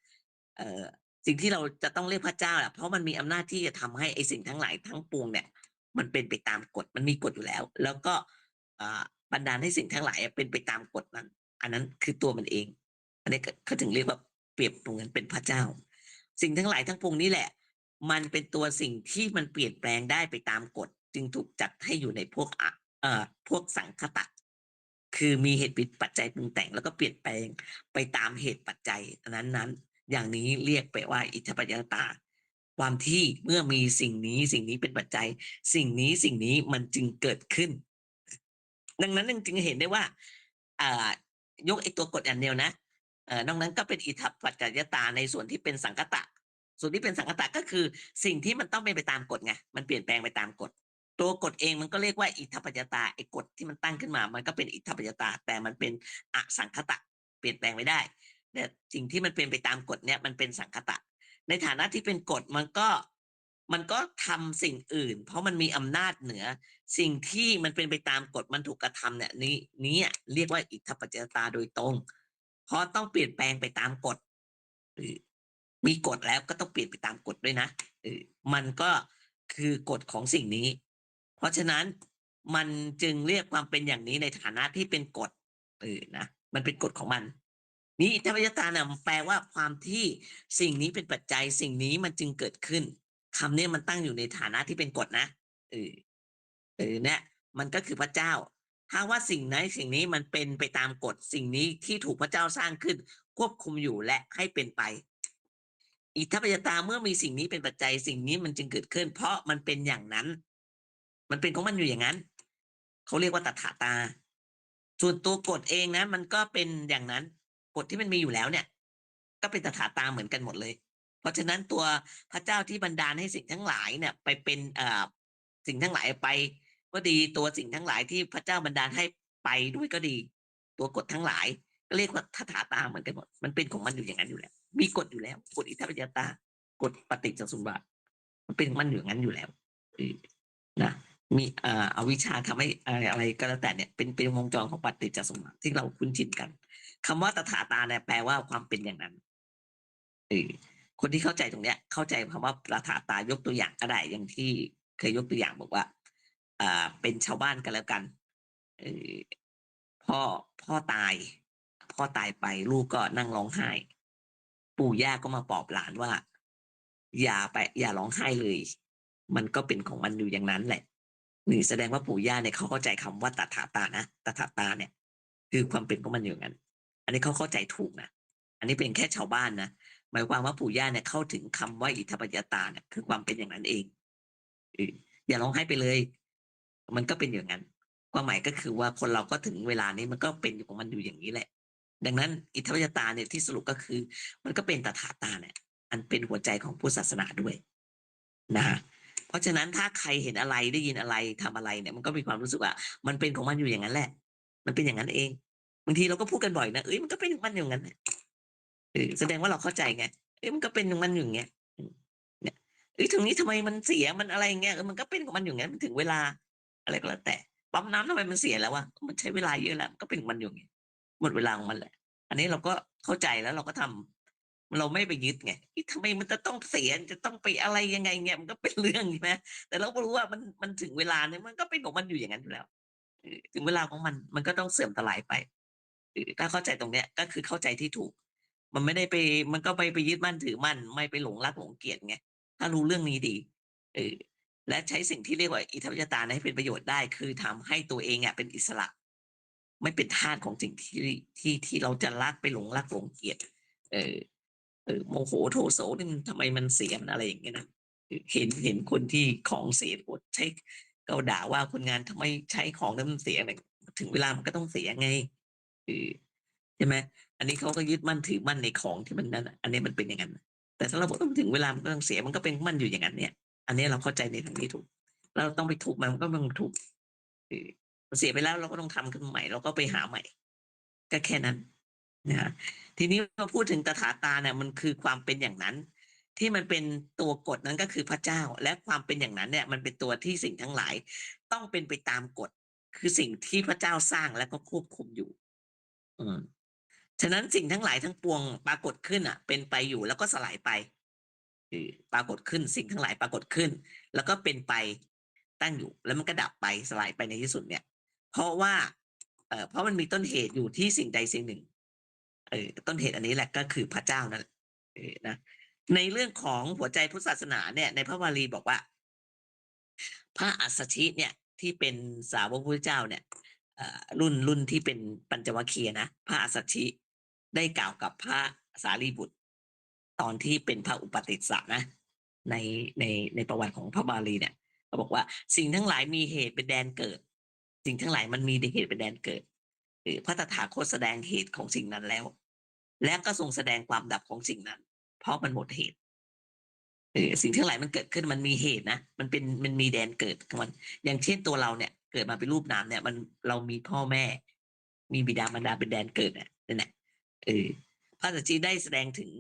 สิ่งที่เราจะต้องเรียกพระเจ้าเพราะมันมีอำนาจที่จะทำให้ไอ้สิ่งทั้งหลายทั้งปวงเนี่ยมันเป็นไปตามกฎมันมีกฎอยู่แล้วแล้วก็บันดาลให้สิ่งทั้งหลายเป็นไปตามกฎนั้นอันนั้นคือตัวมันเองอันนี้เขาถึงเรียกว่าเปรียบเหมือนเป็นพระเจ้าสิ่งทั้งหลายทั้งปวงนี้แหละมันเป็นตัวสิ่งที่มันเปลี่ยนแปลงได้ไปตามกฎจึงถูกจัดให้อยู่ในพวกสังคตะคือมีเหตุปัจจัยปรุงแต่งแล้วก็เปลี่ยนแปลงไปตามเหตุปัจจัยนั้นอย่างนี้เรียกไปว่าอิทธิปัจจยตาความที่เมื่อมีสิ่งนี้เป็นปัจจัยสิ่งนี้มันจึงเกิดขึ้นดังนั้นจึงเห็นได้ว่า อ่ายกไอ้ตัวกฎอย่างเดียวนะนอกนั้นก็เป็นอิทัปปัจจยตาในส่วนที่เป็นสังคตะส่วนที่เป็นสังคตะก็คือสิ่งที่มันต้องเป็นไปตามกฎไงมันเปลี่ยนแปลงไปตามกฎตัวกฎเองมันก็เรียกว่าอิทัปปัจจยตาไอ้กฎที่มันตั้งขึ้นมามันก็เป็นอิทัปปัจจยตาแต่มันเป็นอสังคตะเปลี่ยนแปลงไม่ได้แต่สิ่งที่มันเป็นไปตามกฎเนี่ยมันเป็นสังคตะในฐานะที่เป็นกฎมันก็ทำสิ่งอื่นเพราะมันมีอำนาจเหนือสิ่งที่มันเป็นไปตามกฎมันถูกกระทำเนี่ยนี้เรียกว่าอิทธปัจจยตาโดยตรงเพราะต้องเปลี่ยนแปลงไปตามกฎมีกฎแล้วก็ต้องเปลี่ยนไปตามกฎด้วยนะมันก็คือกฎของสิ่งนี้เพราะฉะนั้นมันจึงเรียกความเป็นอย่างนี้ในฐานะที่เป็นกฎนะมันเป็นกฎของมันนี่อิทธปัจจยตาเนี่ยแปลว่าความที่สิ่งนี้เป็นปัจจัยสิ่งนี้มันจึงเกิดขึ้นคำนี้มันตั้งอยู่ในฐานะที่เป็นกฎนะเนี่ยมันก็คือพระเจ้าถ้าว่าสิ่งไหนสิ่งนี้มันเป็นไปตามกฎสิ่งนี้ที่ถูกพระเจ้าสร้างขึ้นควบคุมอยู่และให้เป็นไปอิทธปัจจยตาเมื่อมีสิ่งนี้เป็นปัจจัยสิ่งนี้มันจึงเกิดขึ้นเพราะมันเป็นอย่างนั้นมันเป็นของมันอยู่อย่างนั้นเขาเรียกว่าตถาตาส่วนตัวกฎเองนะมันก็เป็นอย่างนั้นกฎที่มันมีอยู่แล้วเนี่ยก็เป็นตถาตาเหมือนกันหมดเลยเพราะฉะนั้นตัวพระเจ้าที่บันดาลให้สิ่งทั้งหลายเนี่ยไปเป็นสิ่งทั้งหลายไปก็ดีตัวสิ่งทั้งหลายที่พระเจ้าบันดาลให้ไปด้วยก็ดี ตัวกฎทั้งหลายก็เรียกว่าตถาตาเหมือนกันหมดมันเป็นของมันอยู่อย่างนั้นอยู่แล้วมีกฎอยู่แล้วกฎอิทธปัจจยตากฎปฏิจจสมุปบาทมันเป็นของมันอยู่อย่างนั้นอยู่แล้วนะมีอวิชชาทำให้อะไรก็แล้วแต่เนี่ยเป็นวงจรของปฏิจจสมุปบาทที่เราคุ้นชินกันคำว่าตถาตาเนี่ยแปลว่าความเป็นอย่างนั้นคนที่เข้าใจตรงเนี้ยเข้าใจคำว่าตถาตายกตัวอย่างก็ได้อย่างที่เคยยกตัวอย่างบอกว่าเป็นชาวบ้านกันแล้วกันพ่อตายไปลูกก็นั่งร้องไห้ปู่ย่าก็มาปลอบหลานว่าอย่าร้องไห้เลยมันก็เป็นของมันอยู่อย่างนั้นแหละนี่แสดงว่าปู่ย่าเนี่ยเขาเข้าใจคำว่าตถาตานะตถาตาเนี่ยคือความเป็นของมันอยู่อย่างนั้นอันนี้เขาเข้าใจถูกนะอันนี้เป็นแค่ชาวบ้านนะหมายความว่าปู่ย่าเนี่ยเข้าถึงคำว่าอิทธปัจจยตาเนี่ยคือความเป็นอย่างนั้นเองอย่าร้องไห้ไปเลยมันก็เป็นอย่างนั้นความหมายก็คือว่าคนเราก็ถึงเวลานี้มันก็เป็นของมันอยู่อย่างนี้แหละดังนั้นอิทธปัจจยตาเนี่ยที่สรุปก็คือมันก็เป็นตถาตาเนี่ยอันเป็นหัวใจของพุทธศาสนาด้วยนะเพราะฉะนั้นถ้าใครเห็นอะไรได้ยินอะไรทำอะไรเนี่ยมันก็มีความรู้สึกว่ามันเป็นของมันอยู่อย่างนั้นแหละมันเป็นอย่างนั้นเองบางทีเราก็พูดกันบ่อยนะมันก็เป็นของมันอย่างนั้นแสดงว่าเราเข้าใจไงมันก็เป็นของมันอย่างเงี้ยเนี่ยถึงนี้ทำไมมันเสียมันอะไรเงี้ยมันก็เป็นของมันอย่างนั้นมันถึงเวลาอะไรก็แล้วแต่ปั๊มน้ำทำไมมันเสียแล้ววะมันใช้เวลาเยอะแล้วมันก็เป็นของมันอย่างเงี้ยหมดเวลาของมันแหละอันนี้เราก็เข้าใจแล้วเราก็ทำเราไม่ไปยึดไงทำไมมันจะต้องเสียจะต้องไปอะไรยังไงเงี้ยมันก็เป็นเรื่องใช่ไหมแต่เราก็รู้ว่ามันถึงเวลาเนี่ยมันก็เป็นของมันอยู่อย่างนั้นอยู่แล้วถึงเวลาของมันก็ต้องเสื่อมสลายไปถ้าเข้าใจตรงเนี้ยก็คือเข้าใจที่ถูกมันไม่ได้ไปมันก็ไปยึดมั่นถือมั่นไม่ไปหลงรักหลงเกลียดไงถ้ารู้เรื่องนี้ดีและใช้สิ่งที่เรียกว่าอิทธิปัจจยตาให้เป็นประโยชน์ได้คือทำให้ตัวเองเป็นอิสระไม่เป็นทาสของสิ่งที่เราจะรักไปหลงรักหลงเกลียดโมโหโทโสนี่ทำไมมันเสียมันอะไรอย่างเงี้ยนะเห็นคนที่ของเสียปวดใช้ก็ด่าว่าคนงานทำไมใช้ของนั้นมันเสียเนี่ยถึงเวลามันก็ต้องเสียไงใช่ไหมอันนี้เขาก็ยึดมั่นถือมั่นในของที่มันนั้นอันนี้มันเป็นอย่างนั้นแต่ถ้าเราบอกถึงเวลามันก็ต้องเสียมันก็เป็นมันอยู่อย่างนั้นเนี่ยอันนี้เราเข้าใจในทางนี้ถูกเราต้องไปทุบมันก็ต้องทุบเสียไปแล้วเราก็ต้องทำขึ้นใหม่เราก็ไปหาใหม่ก็แค่นั้นนะทีนี้พอพูดถึงตถาตาเนี่ยมันคือความเป็นอย่างนั้นที่มันเป็นตัวกฎนั้นก็คือพระเจ้าและความเป็นอย่างนั้นเนี่ยมันเป็นตัวที่สิ่งทั้งหลายต้องเป็นไปตามกฎคือสิ่งที่พระเจ้าสร้างและก็ควบคุมอยู่ฉะนั้นสิ่งทั้งหลายทั้งปวงปรากฏขึ้นเป็นไปอยู่แล้วก็สลายไปปรากฏขึ้นสิ่งทั้งหลายปรากฏขึ้นแล้วก็เป็นไปตั้งอยู่แล้วมันก็ดับไปสลายไปในที่สุดเนี่ยเพราะว่าเพราะมันมีต้นเหตุอยู่ที่สิ่งใดสิ่งหนึ่งต้นเหตุอันนี้แหละก็คือพระเจ้านั่นนะในเรื่องของหัวใจพุทธศาสนาเนี่ยในพระบาลีบอกว่าพระอัสสชิเนี่ยที่เป็นสาวกพระเจ้าเนี่ยรุ่นที่เป็นปัญจวัคคีย์นะพระอัสสชิได้กล่าวกับพระสารีบุตรตอนที่เป็นพระอุปติสสะนะในประวัติของพระบาลีเนี่ยเขาบอกว่าสิ่งทั้งหลายมีเหตุเป็นแดนเกิดสิ่งทั้งหลายมันมีเหตุเป็นแดนเกิด พระตถาคตแสดงเหตุของสิ่งนั้นแล้ว และก็ทรงแสดงความดับของสิ่งนั้น เพราะมันหมดเหตุสิ่งทั้งหลายมันเกิดขึ้นมันมีเหตุนะมันมีแดนเกิดของมันอย่างเช่นตัวเราเนี่ยเกิดมาเป็นรูปนามเนี่ยมันเรามีพ่อแม่ มีบิดามารดาเป็นแดนเกิดเนี่ยนั่นแหละพระสัจจีได้แสดงถึง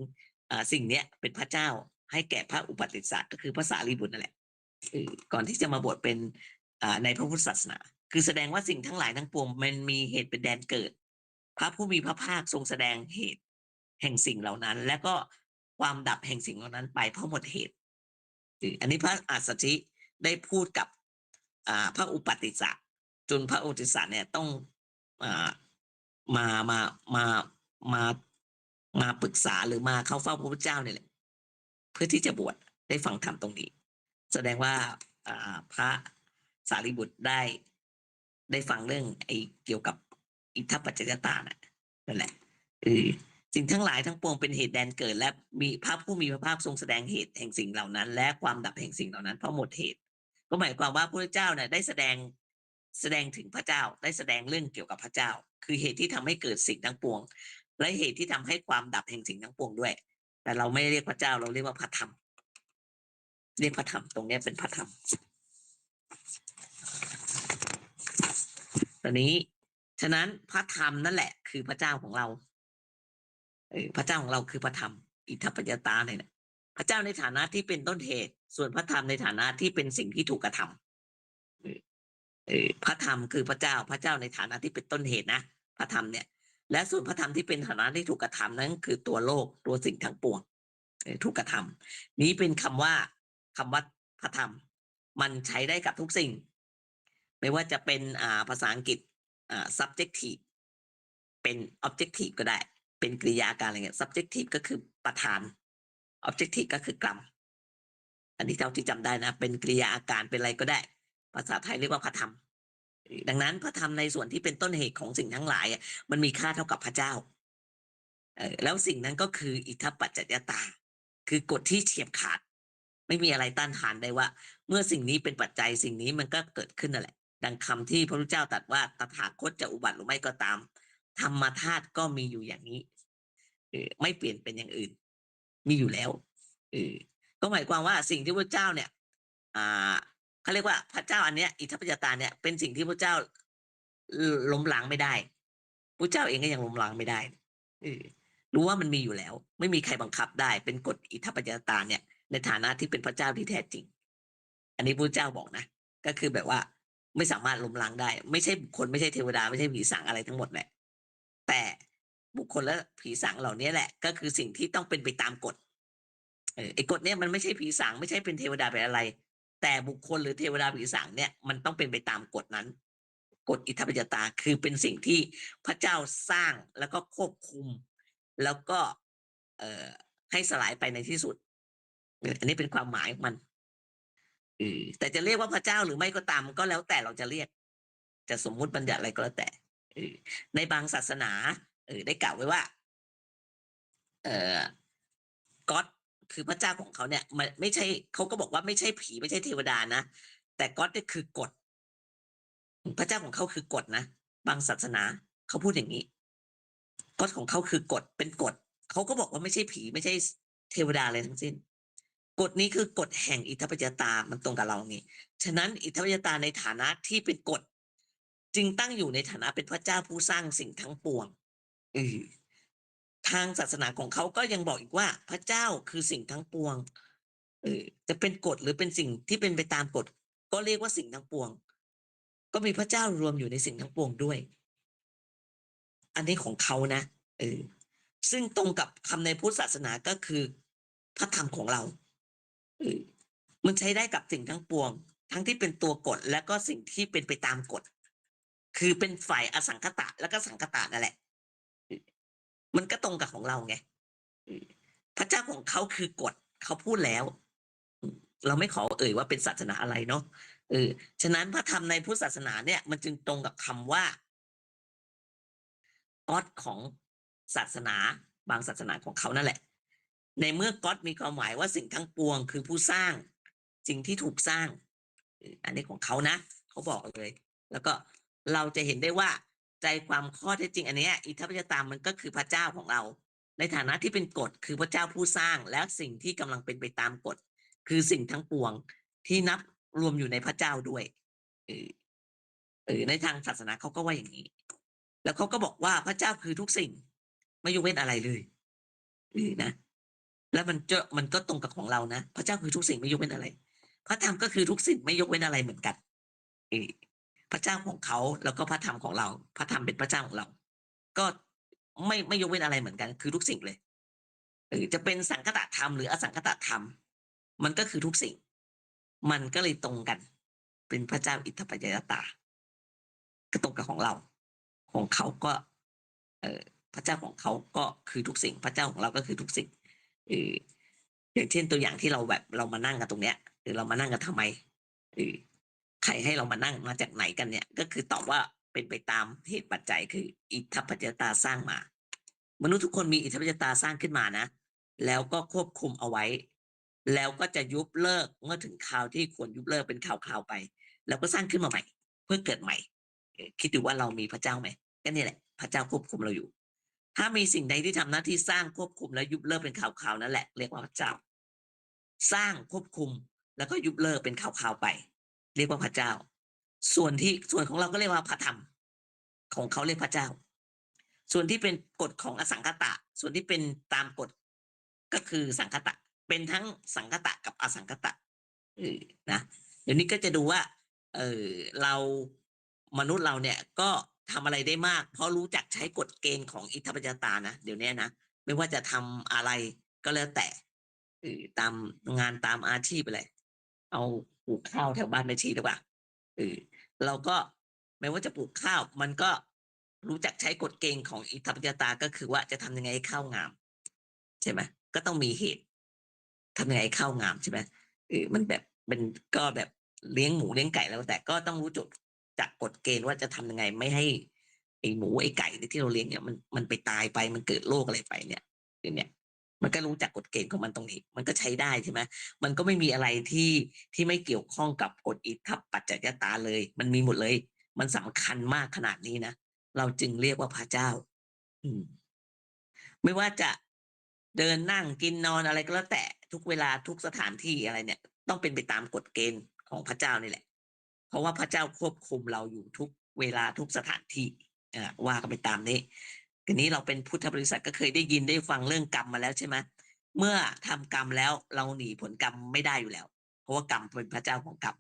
สิ่งเนี้ยเป็นพระเจ้าให้แก่พระอุปติสสะก็คือพระสารีบุตรนั่นแหละก่อนที่จะมาบวชเป็นในพระพุทธศาสนาคือแสดงว่าสิ่งทั้งหลายทั้งปวงมันมีเหตุเป็นแดนเกิด พระผู้มีพระภาคทรงแสดงเหตุแห่งสิ่งเหล่านั้น และก็ความดับแห่งสิ่งเหล่านั้นไปเพราะหมดเหตุอันนี้พระอัสสชิได้พูดกับพระอุปติสสะจนพระอุปติสสะเนี่ยต้องมาปรึกษาหรือมาเข้าเฝ้าพระพุทธเจ้าเนี่ยแหละเพื่อที่จะบวชได้ฟังธรรมตรงนี้แสดงว่าพระสารีบุตรได้ฟังเรื่องเกี่ยวกับอิทธิปัจจยตานั่นแหละสิ่งทั้งหลายทั้งปวงเป็นเหตุแดนเกิดและมีพระผู้มีพระภาคทรงแสดงเหตุแห่งสิ่งเหล่านั้นและความดับแห่งสิ่งเหล่านั้นเพราะหมดเหตุก็หมายความว่าพระพุทธเจ้าเนี่ยได้แสดงถึงพระเจ้าได้แสดงเรื่องเกี่ยวกับพระเจ้าคือเหตุที่ทำให้เกิดสิ่งทั้งปวงและเหตุที่ทำให้ความดับแห่งสิ่งทั้งปวงด้วยแต่เราไม่เรียกพระเจ้าเราเรียกว่าพระธรรมเรียกพระธรรมตรงนี้เป็นพระธรรมตอนนี้ฉะนั้นพระธรรมนั่นแหละคือพระเจ้าของเราพระเจ้าของเราคือพระธรรมอิทธิปัจจยตาเนี่ยพระเจ้าในฐานะที่เป็นต้นเหตุส่วนพระธรรมในฐานะที่เป็นสิ่งที่ถูกกระทำพระธรรมคือพระเจ้าในฐานะที่เป็นต้นเหตุนะพระธรรมเนี่ยและส่วนพระธรรมที่เป็นฐานะที่ถูกกระทำนั้นคือตัวโลกตัวสิ่งทั้งปวงถูกกระทำนี้เป็นคำว่าพระธรรมมันใช้ได้กับทุกสิ่งไม่ว่าจะเป็นภาษาอังกฤษsubjective เป็น objective ก็ได้เป็นกริยาการอะไรเงี้ย subjective ก็คือประธาน objective ก็คือกรรมอันนี้เท่าที่จำได้นะเป็นกริยาอาการเป็นอะไรก็ได้ภาษาไทยเรียกว่าพระธรรมดังนั้นพระธรรมในส่วนที่เป็นต้นเหตุของสิ่งทั้งหลายมันมีค่าเท่ากับพระเจ้าแล้วสิ่งนั้นก็คืออิทธิปัจจยตาคือกฎที่เฉียบขาดไม่มีอะไรต้านทานได้ว่าเมื่อสิ่งนี้เป็นปัจจัยสิ่งนี้มันก็เกิดขึ้นนั่นแหละดังคำที่พระพุทธเจ้าตรัสว่าตถาคตจะอุบัติหรือไม่ก็ตามธรรมธาตุก็มีอยู่อย่างนี้ไม่เปลี่ยนเป็นอย่างอื่นมีอยู่แล้วก็หมายความว่าสิ่งที่พระเจ้าเนี่ยเขาเรียกว่าพระเจ้าอันเนี้ยอิทธิปัจจยตาเนี่ยเป็นสิ่งที่พระเจ้าล้มล้างไม่ได้พระเจ้าเองก็ยังล้มล้างไม่ได้รู้ว่ามันมีอยู่แล้วไม่มีใครบังคับได้เป็นกฎอิทธิปัจจยตาเนี่ยในฐานะที่เป็นพระเจ้าที่แท้จริงอันนี้พระเจ้าบอกนะก็คือแบบว่าไม่สามารถล้มล้างได้ไม่ใช่บุคคลไม่ใช่เทวดาไม่ใช่ผีสางอะไรทั้งหมดแหละแต่บุคคลและผีสางเหล่านี้แหละก็คือสิ่งที่ต้องเป็นไปตามกฎไอ้กฎเนี้ยมันไม่ใช่ผีสางไม่ใช่เป็นเทวดาเป็นอะไรแต่บุคคลหรือเทวดาผีสางเนี่ยมันต้องเป็นไปตามกฎนั้นกฎอิทธิปัจจยตาคือเป็นสิ่งที่พระเจ้าสร้างแล้วก็ควบคุมแล้วก็ให้สลายไปในที่สุดอันนี้เป็นความหมายของมันแต่จะเรียกว่าพระเจ้าหรือไม่ก็ตามก็แล้วแต่เราจะเรียกจะสมมุติบัญญัติอะไรก็แล้วแต่ในบางศาสนาได้กล่าวไว้ว่าก็อดคือพระเจ้าของเขาเนี่ยมันไม่ใช่เขาก็บอกว่าไม่ใช่ผีไม่ใช่เทวดานะแต่ก็อดนี่คือกฎพระเจ้าของเขาคือกฎนะบางศาสนาเขาพูดอย่างนี้ก็อดของเขาคือกฎเป็นกฎเขาก็บอกว่าไม่ใช่ผีไม่ใช่เทวดาอะไรทั้งสิ้นกฎนี้คือกฎแห่งอิทธิปัจจยตามันตรงกับเรานี่ฉะนั้นอิทธิปัจจยตาในฐานะที่เป็นกฎจึงตั้งอยู่ในฐานะเป็นพระเจ้าผู้สร้างสิ่งทั้งปวงทางศาสนาของเขาก็ยังบอกอีกว่าพระเจ้าคือสิ่งทั้งปวงจะเป็นกฎหรือเป็นสิ่งที่เป็นไปตามกฎก็เรียกว่าสิ่งทั้งปวงก็มีพระเจ้ารวมอยู่ในสิ่งทั้งปวงด้วยอันนี้ของเขานะซึ่งตรงกับคำในพุทธศาสนาก็คือพระธรรมของเรามันใช้ได้กับสิ่งทั้งปวงทั้งที่เป็นตัวกฎและก็สิ่งที่เป็นไปตามกฎคือเป็นฝ่ายอสังคตะแล้วก็สังคตะนั่นแหละมันก็ตรงกับของเราไงพระเจ้าของเขาคือกฎเขาพูดแล้วเราไม่ขอว่าเป็นศาสนาอะไรเนาะฉะนั้นพระธรรมในพุทธศาสนาเนี่ยมันจึงตรงกับคำว่าก็อดของศาสนาบางศาสนาของเขานั่นแหละในเมื่อก็อดมีความหมายว่าสิ่งทั้งปวงคือผู้สร้างสิ่งที่ถูกสร้างอันนี้ของเขานะเขาบอกเลยแล้วก็เราจะเห็นได้ว่า ใจความข้อเท็จจริงอันเนี้ยอิทัปปัจจยตามันก็คือพระเจ้าของเรา ในฐานะที่เป็นกฎคือพระเจ้าผู้สร้างและสิ่งที่กำลังเป็นไปตามกฎคือสิ่งทั้งปวงที่นับรวมอยู่ในพระเจ้าด้วยในทางศาสนาเขาก็ว่าอย่างนี้ แล้วเขาก็บอกว่าพระเจ้าคือทุกสิ่งไม่ยกเว้นอะไรเลยนะแล้วมันก็ตรงกับของเรานะพระเจ้าคือทุกสิ่งไม่ยกเว้นอะไรพระธรรมก็คือทุกสิ่งไม่ยกเว้นอะไรเหมือนกันพระเจ้าของเขาแล้วก็พระธรรมของเราพระธรรมเป็นพระเจ้าของเรา ก็ไม่ยกเว้นอะไรเหมือนกันคือทุกสิ่งเลยจะเป็นสังคตธรรมหรืออสังคตธรรมมันก็คือทุกสิ่งมันก็เลยตรงกันเป็นพระเจ้าอิทธปัจจยตาก็ตรงกับของเราของเขาก็พระเจ้าของเขาก็คือทุกสิ่งพระเจ้าของเราก็คือทุกสิ่งอย่างเช่นตัวอย่างที่เรามานั่งกันตรงเนี้ยหรือเรามานั่งกันทำไมใครให้เรามานั่งมาจากไหนกันเนี่ยก็คือตอบว่าเป็นไปตามเหตุปัจจัยคืออิทธปัจจยตาสร้างมามนุษย์ทุกคนมีอิทธปัจจยตาสร้างขึ้นมานะแล้วก็ควบคุมเอาไว้แล้วก็จะยุบเลิกเมื่อถึงคราวที่ควรยุบเลิกเป็นคราวๆไปแล้วก็สร้างขึ้นมาใหม่เพื่อเกิดใหม่คิดดูว่าเรามีพระเจ้าไหมก็นี่แหละพระเจ้าควบคุมเราอยู่ถ้ามีสิ่งใดที่ทำหน้าที่สร้างควบคุมและยุบเลิกเป็นคราวๆนั่นแหละเรียกว่าพระเจ้าสร้างควบคุมแล้วก็ยุบเลิกเป็นคราวๆไปเรียกว่าพระเจ้าส่วนของเราก็เรียกว่าพระธรรมของเขาเรียกพระเจ้าส่วนที่เป็นกฎของอสังคตะส่วนที่เป็นตามกฎก็คือสังคตะเป็นทั้งสังคตะกับอสังคตะนะเดี๋ยวนี้ก็จะดูว่าเรามนุษย์เราเนี่ยก็ทำอะไรได้มากเพราะรู้จักใช้กฎเกณฑ์ของอิทธปัจจยตานะเดี๋ยวนี้นะไม่ว่าจะทำอะไรก็แล้วแต่ตามงานตามอาชีพอะไรเอาปลูกข้าวแถวบ้านไม่ชีหรือเปล่าเราก็ไม่ว่าจะปลูกข้าวมันก็รู้จักใช้กฎเกณฑ์ของอิทธปัจจยตาก็คือว่าจะทำยังไงให้ข้าวงามใช่ไหมก็ต้องมีเหตุทำยังไงให้ข้าวงามใช่ไหมมันแบบเป็นก็แบบเลี้ยงหมูเลี้ยงไก่แล้วแต่ก็ต้องรู้จุดจากกฎเกณฑ์ว่าจะทำยังไงไม่ให้ไอ้หมูไอ้ไก่ที่เราเลี้ยงเนี่ยมันไปตายไปมันเกิดโรคอะไรไปเนี่ยมันก็รู้จักกฎเกณฑ์ของมันตรงนี้มันก็ใช้ได้ใช่ไหมมันก็ไม่มีอะไรที่ไม่เกี่ยวข้องกับกฎอิทธปัจจยตาเลยมันมีหมดเลยมันสำคัญมากขนาดนี้นะเราจึงเรียกว่าพระเจ้าไม่ว่าจะเดินนั่งกินนอนอะไรก็แล้วแต่ทุกเวลาทุกสถานที่อะไรเนี่ยต้องเป็นไปตามกฎเกณฑ์ของพระเจ้านี่แหละเพราะว่าพระเจ้าควบคุมเราอยู่ทุกเวลาทุกสถานที่ว่ากันไปตามนี้ทีนี้เราเป็นพุทธบริษัทก็เคยได้ยินได้ฟังเรื่องกรรมมาแล้วใช่ไหมเมื่อทำกรรมแล้วเราหนีผลกรรมไม่ได้อยู่แล้วเพราะว่ากรรมเป็นพระเจ้าของกรรม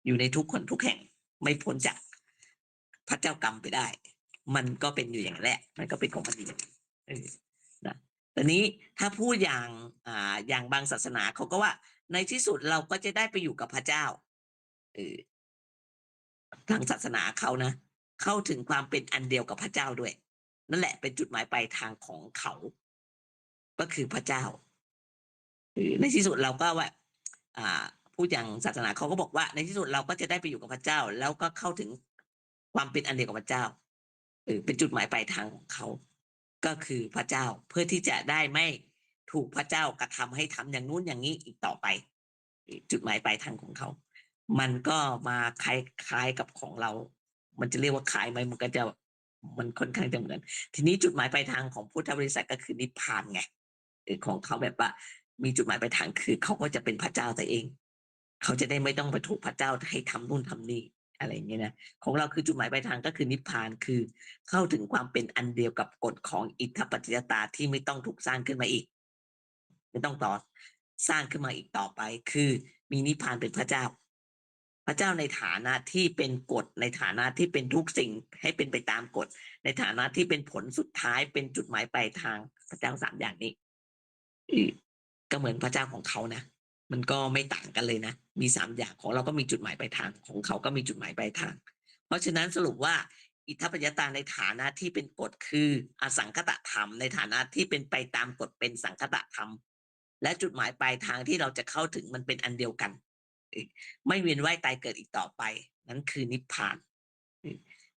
อยู่ในทุกคนทุกแห่งไม่พ้นจากพระเจ้ากรรมไปได้มันก็เป็นอยู่อย่างแรกมันก็เป็นของมันอย่างนะตอนนี้ถ้าพูดอย่างบางศาสนาเขาก็ว่าในที่สุดเราก็จะได้ไปอยู่กับพระเจ้าทางศาสนาเขานะเข้าถึงความเป็นอันเดียวกับพระเจ้าด้วยนั่นแหละเป็นจุดหมายปลายทางของเขาก็คือพระเจ้าในที่สุดเราก็ว่าพูดอย่างศาสนาเขาก็บอกว่าในที่สุดเราก็จะได้ไปอยู่กับพระเจ้าแล้วก็เข้าถึงความเป็นอันเดียวกับพระเจ้าเป็นจุดหมายปลายทางของเขาก็คือพระเจ้าเพื่อที่จะได้ไม่ถูกพระเจ้ากระทำให้ทำอย่างนู้นอย่างนี้อีกต่อไปจุดหมายปลายทางของเขามันก็มาคล้ายกับของเรามันจะเรียกว่าคล้ายไหมมันค่อนข้างจะเหมือนทีนี้จุดหมายปลายทางของพุทธบริษัทก็คือนิพพานไงของเขาแบบว่ามีจุดหมายปลายทางคือเขาก็จะเป็นพระเจ้าแต่เองเขาจะได้ไม่ต้องไปถูกพระเจ้าให้ทำนู่นทำนี่อะไรอย่างเงี้ยนะของเราคือจุดหมายปลายทางก็คือนิพพานคือเข้าถึงความเป็นอันเดียวกับกฎของอิทธปัจจยตาที่ไม่ต้องถูกสร้างขึ้นมาอีกไม่ต้องต่อสร้างขึ้นมาอีกต่อไปคือมีนิพพานเป็นพระเจ้าพระเจ้าในฐานะที่เป็นกฎในฐานะที่เป็นทุกสิ่งให้เป็นไปตามกฎในฐานะที่เป็นผลสุดท้ายเป็นจุดหมายปลายทางพระเจ้าสามอย่างนี้ก็เหมือนพระเจ้าของเขานะมันก็ไม่ต่างกันเลยนะมีสามอย่างของเราก็มีจุดหมายปลายทางของเขาก็มีจุดหมายปลายทางเพราะฉะนั้นสรุปว่าอิทธปัจจยตาในฐานะที่เป็นกฎคืออสังคตธรรมในฐานะที่เป็นไปตามกฎเป็นสังคตธรรมและจุดหมายปลายทางที่เราจะเข้าถึงมันเป็นอันเดียวกันไม่เวียนว่ายตายเกิดอีกต่อไปนั่นคือนิพพาน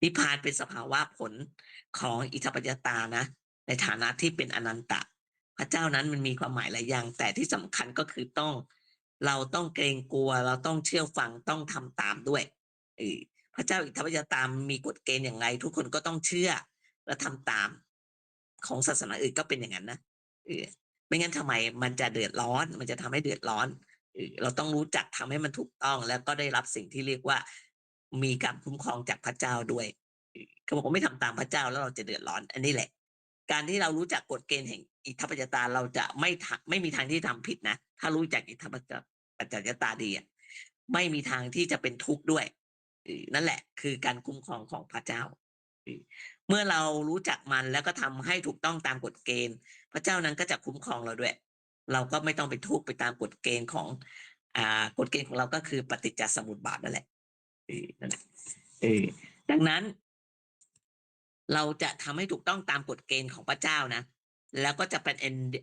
นิพพานเป็นสภาวะผลของอิทธปัจจยตานะในฐานะที่เป็นอนันตะพระเจ้านั้นมันมีความหมายหลายอย่างแต่ที่สำคัญก็คือเราต้องเกรงกลัวเราต้องเชื่อฟังต้องทำตามด้วย พระเจ้าอิทธิปฏิตามมีกฎเกณฑ์อย่างไรทุกคนก็ต้องเชื่อและทำตามของศาสนาอื่นก็เป็นอย่างนั้นนะไม่งั้นทำไมมันจะเดือดร้อนมันจะทำให้เดือดร้อนเราต้องรู้จักทำให้มันถูกต้องแล้วก็ได้รับสิ่งที่เรียกว่ามีการคุ้มครองจากพระเจ้าด้วยเขาบอกว่าไม่ทำตามพระเจ้าแล้วเราจะเดือดร้อนอันนี้แหละการที่เรารู้จักกฎเกณฑ์แห่งอิทธิปฏิตาเราจะไม่มีทางที่ทำผิดนะถ้ารู้จักอิทธิปฏิตาดีไม่มีทางที่จะเป็นทุกข์ด้วยนั่นแหละคือการคุ้มครองของพระเจ้าเมื่อเรารู้จักมันแล้วก็ทำให้ถูกต้องตามกฎเกณฑ์พระเจ้านั้นก็จะคุ้มครองเราด้วยเราก็ไม่ต้องไปทุกข์ไปตามกฎเกณฑ์ของกฎเกณฑ์ของเราก็คือปฏิจจสมุปบาทนั่นแหละนั่นแหละดังนั้นเราจะทำให้ถูกต้องตามกฎเกณฑ์ของพระเจ้านะแล้วก็จะเป็น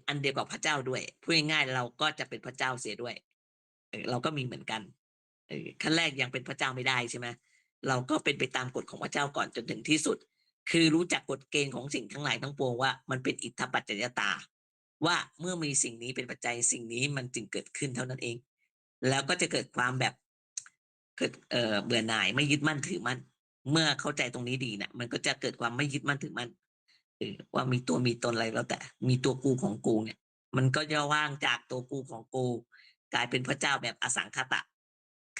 อันเดียวกับพระเจ้าด้วยพูดง่ายๆเราก็จะเป็นพระเจ้าเสียด้วยเราก็มีเหมือนกันขั้นแรกยังเป็นพระเจ้าไม่ได้ใช่ไหมเราก็เป็นไปตามกฎของพระเจ้าก่อนจนถึงที่สุดคือรู้จักกฎเกณฑ์ของสิ่งทั้งหลายทั้งปวงว่ามันเป็นอิทธิปัจจยตาว่าเมื่อมีสิ่งนี้เป็นปัจจัยสิ่งนี้มันจึงเกิดขึ้นเท่านั้นเองแล้วก็จะเกิดความแบบเกิดเบื่อหน่ายไม่ยึดมั่นถือมั่นเมื่อเข้าใจตรงนี้ดีนะมันก็จะเกิดความไม่ยึดมั่นถือมั่นว่ามีตัวมีตนอะไรแล้วแต่มีตัวกูของกูเนี่ยมันก็จะว่างจากตัวกูของกูกลายเป็นพระเจ้าแบบอสังขตะ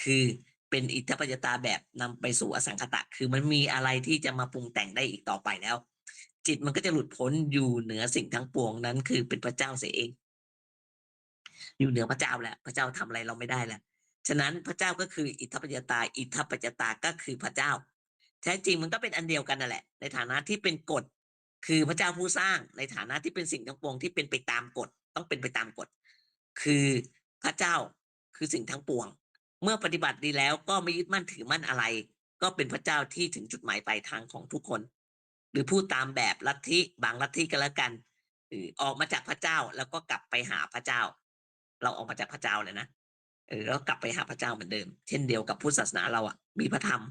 คือเป็นอิทธิปัจจตาแบบนำไปสู่อสังขตะคือมันมีอะไรที่จะมาปรุงแต่งได้อีกต่อไปแล้วจิตมันก็จะหลุดพ้นอยู่เหนือสิ่งทั้งปวงนั้นคือเป็นพระเจ้าเสียเองอยู่เหนือพระเจ้าแล้วพระเจ้าทำอะไรเราไม่ได้แล้วฉะนั้นพระเจ้าก็คืออิทธิปัจจตาอิทธิปัจจตาก็คือพระเจ้าแท้จริงมันก็เป็นอันเดียวกันนั่นแหละในฐานะที่เป็นกฎคือพระเจ้าผู้สร้างในฐานะที่เป็นสิ่งทั้งปวงที่เป็นไปตามกฎต้องเป็นไปตามกฎคือพระเจ้าคือสิ่งทั้งปวงเมื่อปฏิบัติดีแล้วก็ไม่ยึดมั่นถือมั่นอะไรก็เป็นพระเจ้าที่ถึงจุดหมายปลายทางของทุกคนหรือพูดตามแบบลัทธิบางลัทธิก็แล้วกันออกมาจากพระเจ้าแล้วก็กลับไปหาพระเจ้าเราออกมาจากพระเจ้าเลยนะแล้วกลับไปหาพระเจ้าเหมือนเดิมเช่นเดียวกับพุทธศาสนาเรามีพระธรรม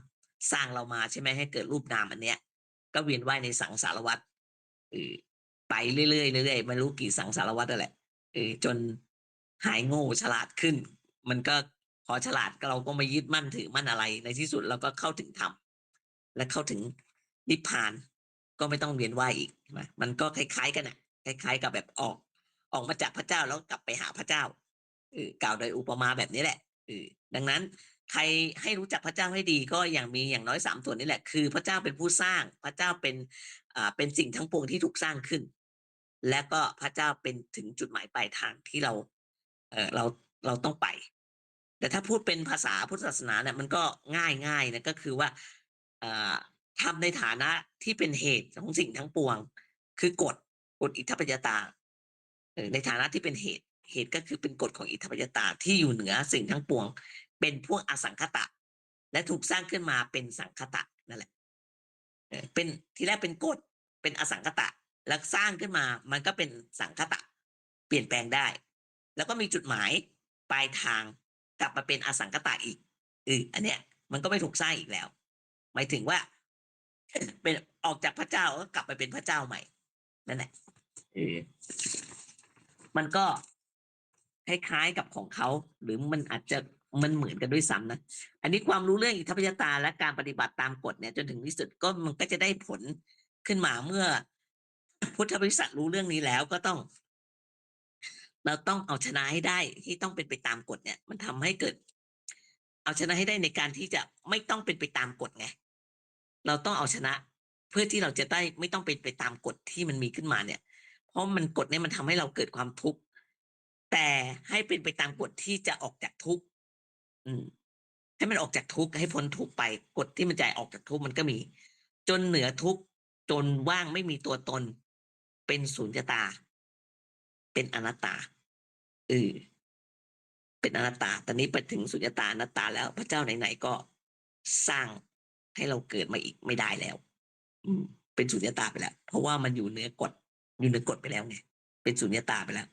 สร้างเรามาใช่ไหมให้เกิดรูปนามอันเนี้ยก็เวียนว่ายในสังสารวัฏไปเรื่อยๆเรื่อยๆไม่รู้กี่สังสารวัฏนั่นแหละจนหายโง่ฉลาดขึ้นมันก็พอฉลาดเราก็ไม่ยึดมั่นถือมั่นอะไรในที่สุดเราก็เข้าถึงธรรมและเข้าถึงนิพพานก็ไม่ต้องเวียนว่ายอีกมันก็คล้ายๆกันนะคล้ายๆกับแบบออกมาจากพระเจ้าแล้วกลับไปหาพระเจ้ากล่าวโดยอุปมาแบบนี้แหละดังนั้นใครให้รู้จักพระเจ้าให้ดีก็อย่างน้อย3ส่วนนี้แหละคือพระเจ้าเป็นผู้สร้างพระเจ้าเป็นสิ่งทั้งปวงที่ถูกสร้างขึ้นและก็พระเจ้าเป็นถึงจุดหมายปลายทางที่เราต้องไปแต่ถ้าพูดเป็นภาษาพุทธศาสนาเนี่ยมันก็ง่ายนะก็คือว่าทำในฐานะที่เป็นเหตุของสิ่งทั้งปวงคือกฎอิทธิปัจจตาในฐานะที่เป็นเหตุก็คือเป็นกฎของอิทธิปัจจตาที่อยู่เหนือสิ่งทั้งปวงเป็นพวกอสังคตะและถูกสร้างขึ้นมาเป็นสังคตะนั่นแหละเป็นที่แรกเป็นกฎเป็นอสังคตะแล้วสร้างขึ้นมามันก็เป็นสังคตะเปลี่ยนแปลงได้แล้วก็มีจุดหมายปลายทางกลับมาเป็นอสังคตะอีกอันเนี้ยมันก็ไม่ถูกสร้างอีกแล้วหมายถึงว่าเป็นออกจากพระเจ้าก็กลับไปเป็นพระเจ้าใหม่นั่นแหละมันก็คล้ายๆกับของเขาหรือมันอาจจะมันเหมือนกันด้วยซ้ำนะอันนี้ความรู้เรื่องอิทธิปัจจตาและการปฏิบัติตามกฎเนี่ยจนถึงที่สุดก็มันก็จะได้ผลขึ้นมาเมื่อพุทธบริษัทรู้เรื่องนี้แล้วก็เราต้องเอาชนะให้ได้ที่ต้องเป็นไปตามกฎเนี่ยมันทำให้เกิดเอาชนะให้ได้ในการที่จะไม่ต้องเป็นไปตามกฎไงเราต้องเอาชนะเพื่อที่เราจะได้ไม่ต้องเป็นไปตามกฎที่มันมีขึ้นมาเนี่ยเพราะมันกฎเนี่ยมันทำให้เราเกิดความทุกข์แต่ให้เป็นไปตามกฎที่จะออกจากทุกข์ให้มันออกจากทุกข์ให้พ้นทุกข์ไปกฎที่มันจะออกจากทุกข์มันก็มีจนเหนือทุกข์จนว่างไม่มีตัวตนเป็นสุญญตาเป็นอนัตตาเป็นอนัตตาตอนนี้ไปถึงสุญญตาอนัตตาแล้วพระเจ้าไหนๆก็สร้างให้เราเกิดมาอีกไม่ได้แล้วเป็นสุญญตาไปแล้วเพราะว่ามันอยู่เหนือกฎไปแล้วไงเป็นสุญญตาไปแล้ว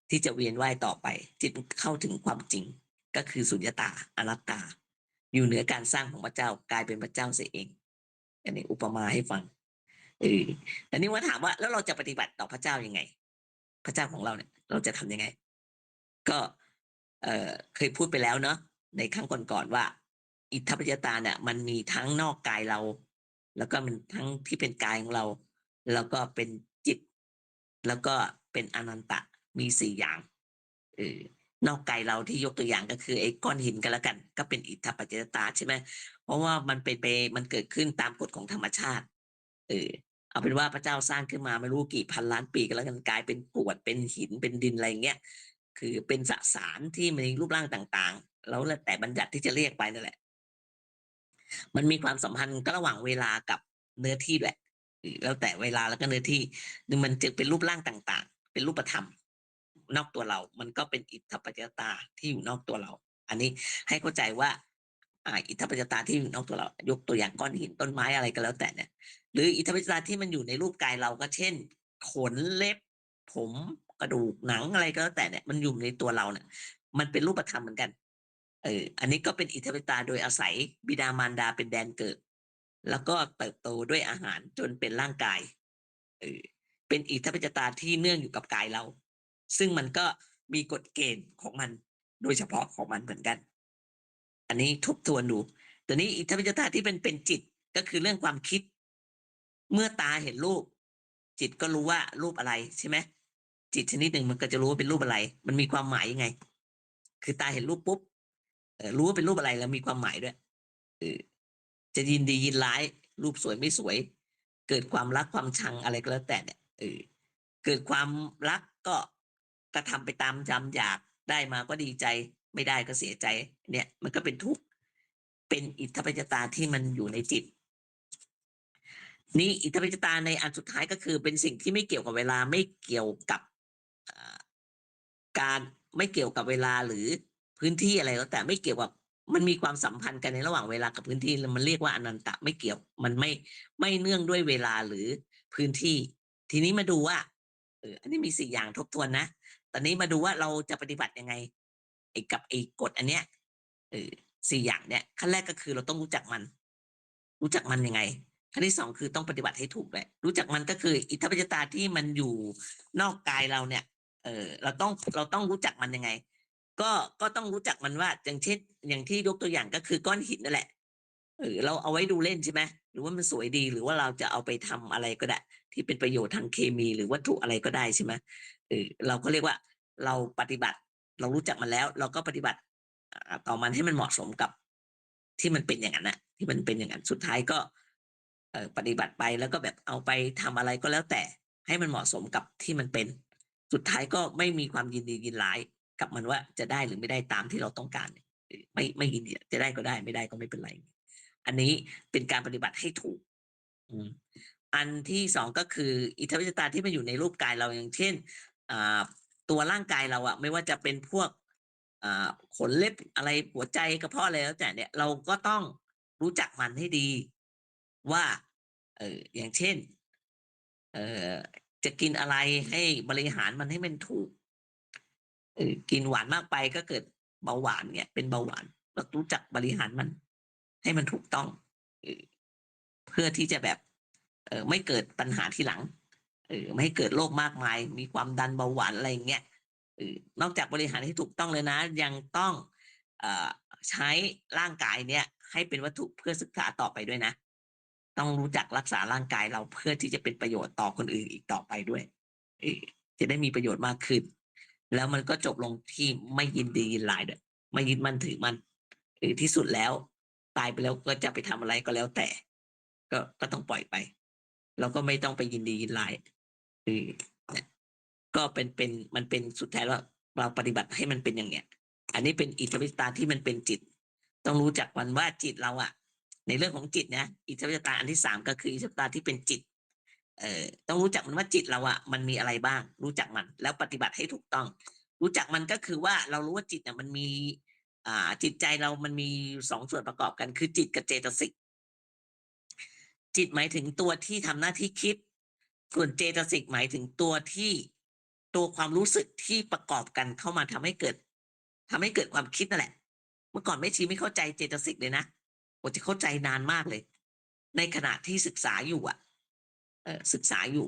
ที่จะเวียนว่ายต่อไปจิตเข้าถึงความจริงก็คือสุญญตาอนัตตาอยู่เหนือการสร้างของพระเจ้ากลายเป็นพระเจ้าเสียเองอันนี้อุปมาให้ฟังแต่นี่ว่าถามว่าแล้วเราจะปฏิบัติต่อพระเจ้ายังไงพระเจ้าของเราเนี่ยเราจะทำยังไงก็เคยพูดไปแล้วเนาะในครั้งก่อนๆว่า อิทธปัจจตาเนี่ยมันมีทั้งนอกกายเรา แล้วก็มันทั้งที่เป็นกายของเรา แล้วก็เป็นจิต แล้วก็เป็นอนันตะมี4อย่างนอกกายเราที่ยกตัวอย่างก็คือไอ้ก้อนหินกันแล้วกัน ก็เป็นอิทธปัจจตาใช่ไหมเพราะว่ามันเป็นไปมันเกิดขึ้นตามกฎของธรรมชาติเอาเป็นว่าพระเจ้าสร้างขึ้นมาไม่รู้กี่พันล้านปีกันแล้วกันกลายเป็นกรวดเป็นหินเป็นดินอะไรเงี้ยคือเป็นสสารที่มีรูปร่างต่างๆแล้วแต่บัญญัติที่จะเรียกไปนั่นแหละมันมีความสัมพันธ์ก็ระหว่างเวลากับเนื้อที่แหละแล้วแต่เวลาแล้วก็เนื้อที่นึงมันจะเป็นรูปร่างต่างๆเป็นรูปธรรมนอกตัวเรามันก็เป็นอิทธปัจจตาที่อยู่นอกตัวเราอันนี้ให้เข้าใจว่าอิทธปัจจตาที่อยู่นอกตัวเรายกตัวอย่างก้อนหินต้นไม้อะไรก็แล้วแต่เนี่ยหรืออิทธปัจจตาที่มันอยู่ในรูปกายเราก็เช่นขนเล็บผมกระดูกหนังอะไรก็แล้วแต่เนี่ยมันอยู่ในตัวเราเนี่ยมันเป็นรูปธรรมเหมือนกันอันนี้ก็เป็นอิทธปัจจตาโดยอาศัยบิดามารดาเป็นแดนเกิดแล้วก็เติบโตด้วยอาหารจนเป็นร่างกายเป็นอิทธปัจจตาที่เนื่องอยู่กับกายเราซึ่งมันก็มีกฎเกณฑ์ของมันโดยเฉพาะของมันเหมือนกันอันนี้ทบทวนดูตัวนี้อิทธปัจจตาที่เป็นจิตก็คือเรื่องความคิดเมื่อตาเห็นรูปจิตก็รู้ว่ารูปอะไรใช่ไหมจิตชนิดหนึ่งมันก็จะรู้ว่าเป็นรูปอะไรมันมีความหมายยังไงคือตาเห็นรูปปุ๊บรู้ว่าเป็นรูปอะไรแล้วมีความหมายด้วยจะยินดียินร้ายรูปสวยไม่สวยเกิดความรักความชังอะไรก็แล้วแต่เนี่ยเกิดความรักก็กระทำไปตามจำอยากได้มาก็ดีใจไม่ได้ก็เสียใจเนี่ยมันก็เป็นทุกข์เป็นอิทธปัจจตาที่มันอยู่ในจิตนี่อิทธปัจจตาในอันสุดท้ายก็คือเป็นสิ่งที่ไม่เกี่ยวกับเวลาไม่เกี่ยวกับการไม่เกี่ยวกับเวลาหรือพื้นที่อะไรแล้วแต่ไม่เกี่ยวกับมันมีความสัมพันธ์กันในระหว่างเวลากับพื้นที่มันเรียกว่าอนันตะไม่เกี่ยวมันไม่เนื่องด้วยเวลาหรือพื้นที่ทีนี้มาดูว่าอันนี้มี4อย่างทบทวนนะตอนนี้มาดูว่าเราจะปฏิบัติยังไงกับกฎอันเนี้ย4อย่างเนี้ยขั้นแรกก็คือเราต้องรู้จักมันยังไงขั้นที่2คือต้องปฏิบัติให้ถูกเลยรู้จักมันก็คืออิทธปัจจตาที่มันอยู่นอกกายเราเนี่ยเราต้องรู้จักมันยังไงก็ต้องรู้จักมันว่าอย่างเช่นอย่างที่ยกตัวอย่างก็คือก้อนหินนั่นแหละเราเอาไว้ดูเล่นใช่ไหมหรือว่ามันสวยดีหรือว่าเราจะเอาไปทำอะไรก็ได้ที่เป็นประโยชน์ทางเคมีหรือวัตถุอะไรก็ได้ใช่ไหมเราก็เรียกว่าเราปฏิบัติเรารู้จักมันแล้วเราก็ปฏิบัติต่อมันให้มันเหมาะสมกับที่มันเป็นอย่างนั้นนะที่มันเป็นอย่างนั้นสุดท้ายก็ปฏิบัติไปแล้วก็แบบเอาไปทำอะไรก็แล้วแต่ให้มันเหมาะสมกับที่มันเป็นสุดท้ายก็ไม่มีความยินดียินร้ายกับมันว่าจะได้หรือไม่ได้ตามที่เราต้องการไม่ยินดีจะได้ก็ได้ไม่ได้ก็ไม่เป็นไรอันนี้เป็นการปฏิบัติให้ถูกอันที่สองก็คืออิทธิปัจจตาที่มันอยู่ในรูปกายเราอย่างเช่นตัวร่างกายเราอะไม่ว่าจะเป็นพวกขนเล็บอะไรหัวใจกระเพาะอะไรแล้วแต่เนี่ยเราก็ต้องรู้จักมันให้ดีว่าอย่างเช่นจะกินอะไรให้บริหารมันให้มันถูกกินหวานมากไปก็เกิดเบาหวานเนี่ยเป็นเบาหวานเรารู้จักบริหารมันให้มันถูกต้องเพื่อที่จะแบบไม่เกิดปัญหาทีหลังไม่ให้เกิดโรคมากมายมีความดันเบาหวานอะไรอย่างเงี้ยนอกจากบริหารให้ถูกต้องเลยนะยังต้องใช้ร่างกายเนี่ยให้เป็นวัตถุเพื่อศึกษาต่อไปด้วยนะต้องรู้จักรักษาร่างกายเราเพื่อที่จะเป็นประโยชน์ต่อคนอื่นอีกต่อไปด้วยจะได้มีประโยชน์มากขึ้นแล้วมันก็จบลงที่ไม่ยินดียินร้ายด้วยไม่ยึดมั่นถือมันที่สุดแล้วตายไปแล้วก็จะไปทำอะไรก็แล้วแต่ก็ต้องปล่อยไปเราก็ไม่ต้องไปยินดียินร้ายก็เป็นมันเป็นสุดท้ายแล้วเราปฏิบัติให้มันเป็นอย่างเนี้ยอันนี้เป็นอิทธิปัจจตาที่มันเป็นจิตต้องรู้จักมันว่าจิตเราอะในเรื่องของจิตนะอิทธิปัจจตาอันที่3ก็คืออิทธิปัจจตาที่เป็นจิตต้องรู้จักมันว่าจิตเราอะมันมีอะไรบ้างรู้จักมันแล้วปฏิบัติให้ถูกต้องรู้จักมันก็คือว่าเรารู้ว่าจิตเนี่ยมันมีจิตใจเรามันมี2ส่วนประกอบกันคือจิตกับเจตสิกจิตหมายถึงตัวที่ทำหน้าที่คิดส่วนเจตสิกหมายถึงตัวความรู้สึกที่ประกอบกันเข้ามาทำให้เกิดความคิดนั่นแหละเมื่อก่อนแม่ชีไม่เข้าใจเจตสิกเลยนะผมจะเข้าใจนานมากเลยในขณะที่ศึกษาอยู่ศึกษาอยู่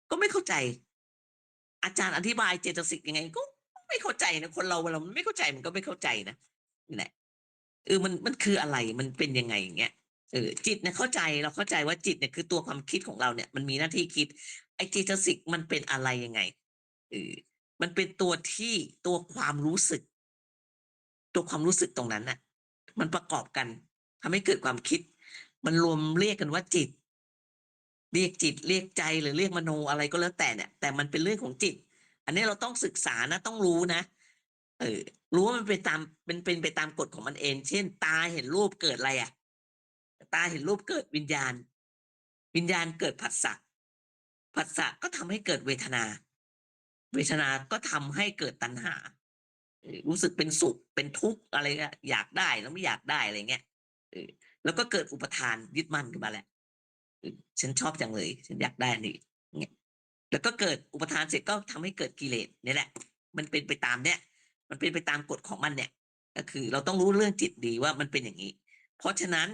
ก็ไม่เข้าใจอาจารย์อธิบายเจตสิกยังไงก็ไม่เข้าใจนะคนเราไม่เข้าใจมันก็ไม่เข้าใจนะนี่แหละ มันคืออะไรมันเป็นยังไงอย่างเงี้ยจิตเนี่ยเข้าใจเราเข้าใจว่าจิตเนี่ยคือตัวความคิดของเราเนี่ยมันมีหน้าที่คิดไอ้เจตสิกมันเป็นอะไรยังไงเออมันเป็นตัวที่ตัวความรู้สึกตัวความรู้สึกตรงนั้นน่ะมันประกอบกันทำให้เกิดความคิดมันรวมเรียกกันว่าจิตเรียกจิตเรียกใจหรือเรียกมโนอะไรก็แล้วแต่เนี่ยแต่มันเป็นเรื่องของจิตอันนี้เราต้องศึกษานะต้องรู้นะเออรู้ว่ามันเป็นไปตามกฎของมันเองเช่นตาเห็นรูปเกิดอะไรอ่ะตาเห็นรูปเกิดวิญญาณวิญญาณเกิดผัสสะผัสสะก็ทำให้เกิดเวทนาเวทนาก็ทำให้เกิดตัณหารู้สึกเป็นสุขเป็นทุกข์อะไรอะอยากได้แล้วไม่อยากได้อะไรเงี้ยเออแล้วก็เกิดอุปทานยึดมั่นขึ้นมาแหละฉันชอบจังเลยฉันอยากได้นี่เงี้ยแล้วก็เกิดอุปทานเสร็จก็ทำให้เกิดกิเลสนี่แหละมันเป็นไปตามเนี่ยมันเป็นไปตามกฎของมันเนี่ยก็คือเราต้องรู้เรื่องจิตดีว่ามันเป็นอย่างนี้เพราะฉะนั้น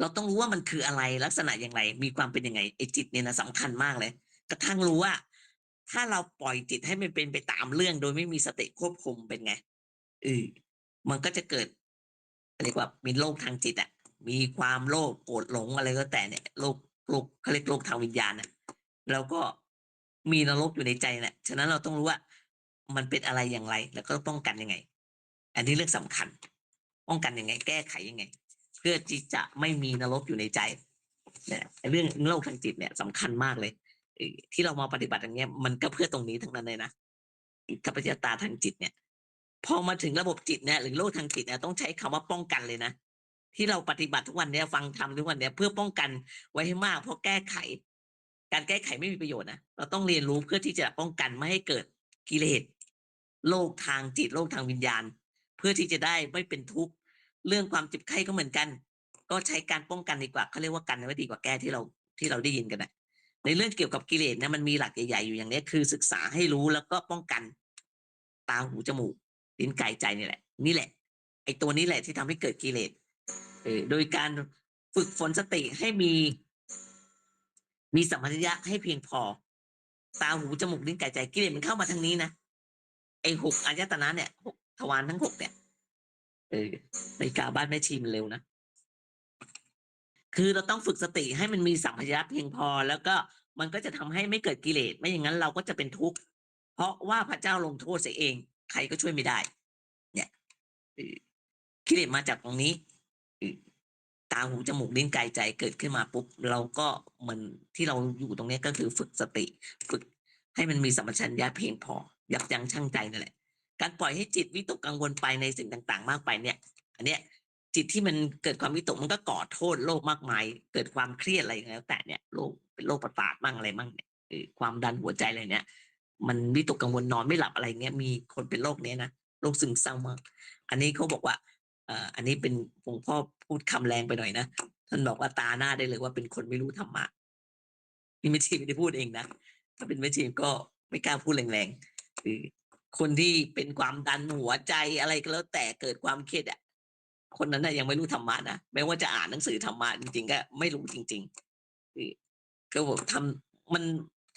เราต้องรู้ว่ามันคืออะไรลักษณะอย่างไรมีความเป็นยังไงไอ้จิตเนี่ยนะสำคัญมากเลยกระทั่งรู้ว่าถ้าเราปล่อยจิตให้มันเป็นไปตามเรื่องโดยไม่มีสติควบคุมเป็นไงเออมันก็จะเกิดเรียกว่ามีโรคทางจิตอ่ะมีความโลภโกรธหลงอะไรก็แต่เนี่ยโรคเขาเรียกโรคทางวิญญาณนะแล้วก็มีนรกอยู่ในใจแหละฉะนั้นเราต้องรู้ว่ามันเป็นอะไรอย่างไรแล้วก็ป้องกันยังไงอันนี้เรื่องสำคัญป้องกันยังไงแก้ไขยังไงเพื่อที่จะไม่มีนรกอยู่ในใจเนี่ยเรื่องโรคทางจิตเนี่ยสำคัญมากเลยที่เรามาปฏิบัติอย่างเงี้ยมันก็เพื่อตรงนี้ทั้งนั้นเลยนะกัปปัจจตาทางจิตเนี่ยพอมาถึงระบบจิตเนี่ยหรือโรคทางจิตเนี่ยต้องใช้คำว่าป้องกันเลยนะที่เราปฏิบัติทุกวันเนี้ยฟังธรรมทุกวันเนี้ยเพื่อป้องกันไว้ให้มากเพราะแก้ไขการแก้ไขไม่มีประโยชน์นะเราต้องเรียนรู้เพื่อที่จะป้องกันไม่ให้เกิดกิเลสโรคทางจิตโรคทางวิญญาณเพื่อที่จะได้ไม่เป็นทุกข์เรื่องความเจ็บไข้ก็เหมือนกันก็ใช้การป้องกันดีกว่าเขาเรียกว่ากันไว้ดีกว่าแก้ที่เราได้ยินกันนะในเรื่องเกี่ยวกับกิเลสเนี่ยมันมีหลักใหญ่ๆอยู่อย่างนี้คือศึกษาให้รู้แล้วก็ป้องกันตาหูจมูกลิ้นกายใจนี่แหละไอ้ตัวนี้แหละที่ทำให้เกิดกิเลสโดยการฝึกฝนสติให้มีสัมปชัญญะให้เพียงพอตาหูจมูกลิ้นกายใจกิเลสมันเข้ามาทางนี้นะไอ้หกอายตนะเนี่ยหกทวารทั้งหกเนี่ยในกาบ้านแม่ชีมันเร็วนะคือเราต้องฝึกสติให้มันมีสัมปชัญญะเพียงพอแล้วก็มันก็จะทำให้ไม่เกิดกิเลสไม่อย่างนั้นเราก็จะเป็นทุกข์เพราะว่าพระเจ้าลงโทษเสียเองใครก็ช่วยไม่ได้เนี่ยกิเลสมาจากตรงนี้ตาหูจมูกลิ้นกายใจเกิดขึ้นมาปุ๊บเราก็มันที่เราอยู่ตรงนี้ก็คือฝึกสติฝึกให้มันมีสัมปชัญญะเพียงพอยับยั้งชั่งใจนั่นแหละการปล่อยให้จิตวิตกกังวลไปในสิ่งต่างๆมากไปเนี่ยอันเนี้ยจิตที่มันเกิดความวิตกมันก็ก่อโทษโลกมากมายเกิดความเครียดอะไรอย่างเงี้ยแต่เนี่ยโรคเป็นโรคประสาทบ้างอะไรบ้างเนี่ยความดันหัวใจอะไรเนี่ยมันวิตกกังวลนอนไม่หลับอะไรเงี้ยมีคนเป็นโรคนี้นะโรคซึมเศร้ามากอันนี้เขาบอกว่าอันนี้เป็นหลวงพ่อพูดคำแรงไปหน่อยนะท่านบอกว่าตาหน้าได้เลยว่าเป็นคนไม่รู้ธรรมะนี่ไม่ใช่ไม่ได้พูดเองนะถ้าเป็นไม่จริงก็ไม่กล้าพูดแรงๆคือคนที่เป็นความดันหัวใจอะไรก็แล้วแต่เกิดความเครียดอ่ะคนนั้นน่ะยังไม่รู้ธรรมะนะแม้ว่าจะอ่านหนังสือธรรมะจริงๆก็ไม่รู้จริงๆคือก็บอกมัน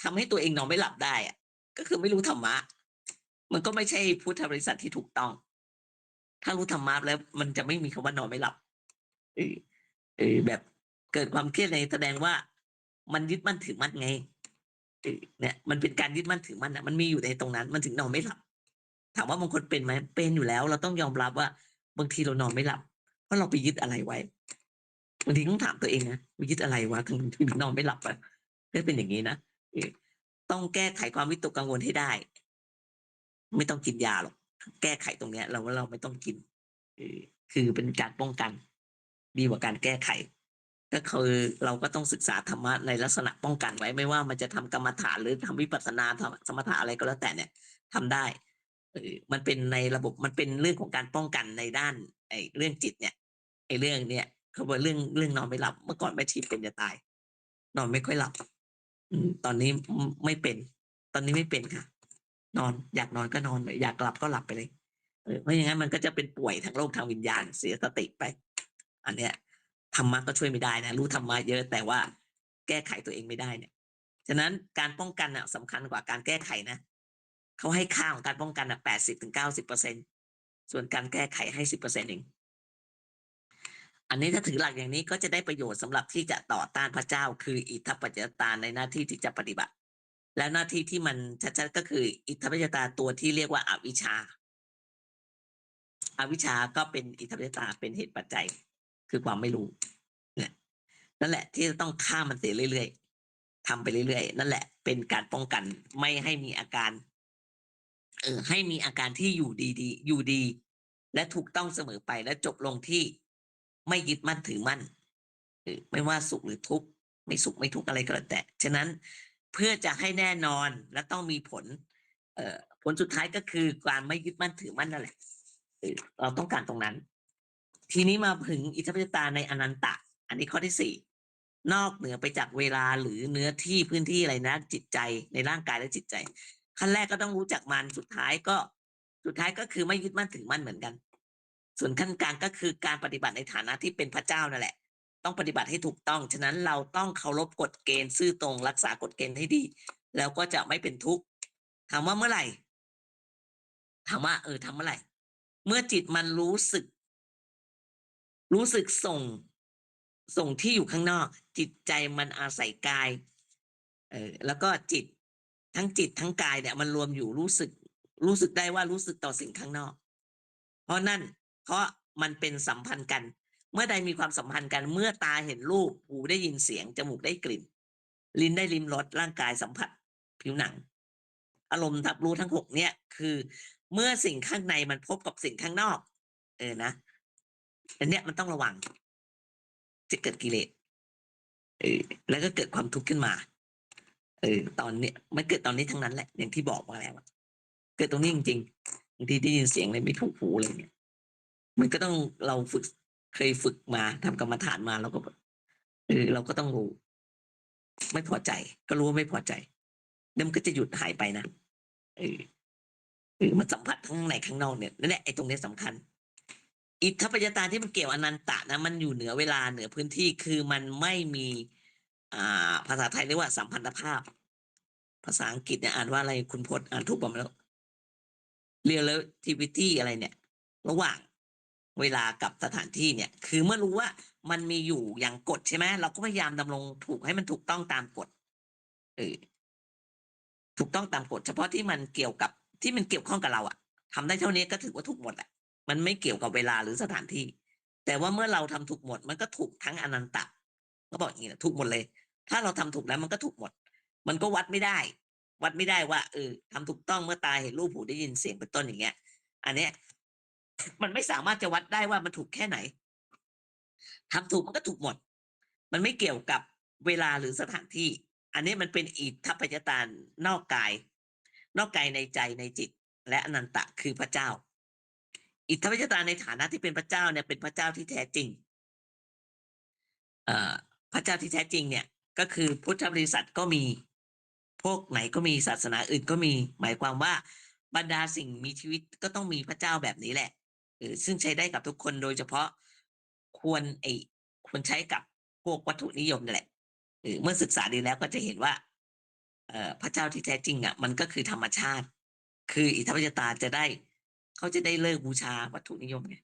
ทำให้ตัวเองนอนไม่หลับได้อ่ะก็คือไม่รู้ธรรมะมันก็ไม่ใช่พุทธบริษัทที่ถูกต้องถ้ารู้ธรรมะแล้วมันจะไม่มีคำว่านอนไม่หลับเออแบบเกิดความเครียดในแสดงว่ามันยึดมั่นถือมั่นไงเนี่ยมันเป็นการยึดมั่นถือมั่นนะมันมีอยู่ในตรงนั้นมันถึงนอนไม่หลับถามว่าบางคนเป็นไหมเป็นอยู่แล้วเราต้องยอมรับว่าบางทีเรานอนไม่หลับเพราะเราไปยึดอะไรไว้บางทีต้องถามตัวเองนะไปยึดอะไรวะถึงนอนไม่หลับอ่ะก็เป็นอย่างนี้นะต้องแก้ไขความวิตกกังวลให้ได้ไม่ต้องกินยาหรอกแก้ไขตรงเนี้ยเราไม่ต้องกินคือเป็นการป้องกันดีกว่าการแก้ไขก็คือเราก็ต้องศึกษาธรรมะในลักษณะป้องกันไว้ไม่ว่ามันจะทำกรรมฐานหรือทำวิปัสสนาทำสมถะอะไรก็แล้วแต่เนี่ยทำได้มันเป็นในระบบมันเป็นเรื่องของการป้องกันในด้านเรื่องจิตเนี่ยเรื่องเนี่ยเขาบอกเรื่องนอนไม่หลับเมื่อก่อนแม่ชีเป็นจะตายนอนไม่ค่อยหลับตอนนี้ไม่เป็นตอนนี้ไม่เป็นค่ะนอนอยากนอนก็นอนอยากหลับก็หลับไปเลยเพราะอย่างนั้นมันก็จะเป็นป่วยทางโรคทางวิญญาณเสียสติไปอันเนี้ยธรรมะก็ช่วยไม่ได้นะรู้ธรรมะเยอะแต่ว่าแก้ไขตัวเองไม่ได้เนี่ยฉะนั้นการป้องกันน่ะสำคัญกว่าการแก้ไขนะเขาให้ค่าของการป้องกันอ่ะ80-90% ส่วนการแก้ไขให้10%เองอันนี้ถ้าถือหลักอย่างนี้ก็จะได้ประโยชน์สำหรับที่จะต่อต้านพระเจ้าคืออิทธปัจจยตาในหน้าที่ที่จะปฏิบัติแล้วหน้าที่ที่มันชัดๆก็คืออิทธปัจจยตาตัวที่เรียกว่าอวิชชาอวิชชาก็เป็นอิทธปัจจยตาเป็นเหตุปัจจัยคือความไม่รู้เนี่ยนั่นแหละที่จะต้องฆ่ามันเสียเรื่อยๆทำไปเรื่อยๆนั่นแหละเป็นการป้องกันไม่ให้มีอาการให้มีอาการที่อยู่ดีๆอยู่ดีและถูกต้องเสมอไปและจบลงที่ไม่ยึดมั่นถือมั่นไม่ว่าสุขหรือทุกข์ไม่สุขไม่ทุกข์อะไรก็แล้วแต่ฉะนั้นเพื่อจะให้แน่นอนและต้องมีผลผลสุดท้ายก็คือการไม่ยึดมั่นถือมั่นนั่นแหละเราต้องการตรงนั้น ทีนี้มาถึงอิทธิปฏิตาในอนันตะอันนี้ข้อที่4นอกเหนือไปจากเวลาหรือเนื้อที่พื้นที่อะไรนะจิตใจในร่างกายและจิตใจขั้นแรกก็ต้องรู้จักมันสุดท้ายก็คือไม่ยึดมั่นถือมั่นเหมือนกันส่วนขั้นกลางก็คือการปฏิบัติในฐานะที่เป็นพระเจ้านั่นแหละต้องปฏิบัติให้ถูกต้องฉะนั้นเราต้องเคารพกฎเกณฑ์ซื่อตรงรักษากฎเกณฑ์ให้ดีแล้วก็จะไม่เป็นทุกข์ถามว่าเมื่อไหร่ถามว่าทำเมื่อไหร่เมื่อจิตมันรู้สึกส่งที่อยู่ข้างนอกจิตใจมันอาศัยกายแล้วก็จิตทั้งกายเนี่ยมันรวมอยู่รู้สึกได้ว่ารู้สึกต่อสิ่งข้างนอกเพราะมันเป็นสัมพันธ์กันเมื่อใดมีความสัมพันธ์กันเมื่อตาเห็นรูปหูได้ยินเสียงจมูกได้กลิ่นลิ้นได้ลิ้มรสร่างกายสัมผัสผิวหนังอารมณ์รับรู้ทั้ง6เนี่ยคือเมื่อสิ่งข้างในมันพบกับสิ่งข้างนอกนะอันเนี้ยมันต้องระวังจะเกิดกิเลสแล้วก็เกิดความทุกข์ขึ้นมาตอนเนี้ยมันเกิดตอนนี้ทั้งนั้นแหละอย่างที่บอกมาแล้วเกิดตรงนี้จริงๆบางทีได้ยินเสียงอะไรไม่ถูกหูเลยเนี่ยมันก็ต้องเราเคยฝึกมาทำกรรมฐานมาแล้วก็เราก็ต้องรู้ไม่พอใจก็รู้ว่าไม่พอใจแล้วมันก็จะหยุดหายไปนะมันสัมผัสทั้งในข้างนอกเนี่ยนั่นแหละไอ้ตรงนี้สำคัญอิทธปัจจตาที่มันเกี่ยวอนันตะนะมันอยู่เหนือเวลาเหนือพื้นที่คือมันไม่มีภาษาไทยเรียกว่าสัมพันธภาพภาษาอังกฤษเนี่ยอ่านว่าอะไรคุณพจน์อ่านถูกป่ะไม่รู้ relativity อะไรเนี่ยระหว่างเวลากับสถานที่เนี่ยคือเมื่อรู้ว่ามันมีอยู่อย่างกฎใช่ไหมเราก็พยายามดำรงถูกให้มันถูกต้องตามกฎถูกต้องตามกฎเฉพาะที่มันเกี่ยวข้องกับเราอะทำได้เท่านี้ก็ถือว่าถูกหมดแหละมันไม่เกี่ยวกับเวลาหรือสถานที่ แต่ว่าเมื่อเราทำถูกหมดมันก็ถูกทั้งอนันตะก็บอกอย่างนี้นะถูกหมดเลยถ้าเราทำถูกแล้วมันก็ถูกหมดมันก็วัดไม่ได้ว่าทำถูกต้องเมื่อตาเห็นรูปหูได้ยินเสียงเป็นต้นอย่างเงี้ยอันเนี้ยมันไม่สามารถจะวัดได้ว่ามันถูกแค่ไหนทำถูกมันก็ถูกหมดมันไม่เกี่ยวกับเวลาหรือสถานที่อันนี้มันเป็นอิทธปัจจตานอกกายในใจในจิตและอนันตะคือพระเจ้าอิทธปัจจตาในฐานะที่เป็นพระเจ้าเนี่ยเป็นพระเจ้าที่แท้จริงพระเจ้าที่แท้จริงเนี่ยก็คือพุทธบริษัทก็มีพวกไหนก็มีศาสนาอื่นก็มีหมายความว่าบรรดาสิ่งมีชีวิตก็ต้องมีพระเจ้าแบบนี้แหละซึ่งใช้ได้กับทุกคนโดยเฉพาะควรใช้กับพวกวัตถุนิยมนี่แหละเมื่อศึกษาดีแล้วก็จะเห็นว่าพระเจ้าที่แท้จริงอ่ะมันก็คือธรรมชาติคืออิทธปัจจตาเขาจะได้เลิกบูชาวัตถุนิยมไง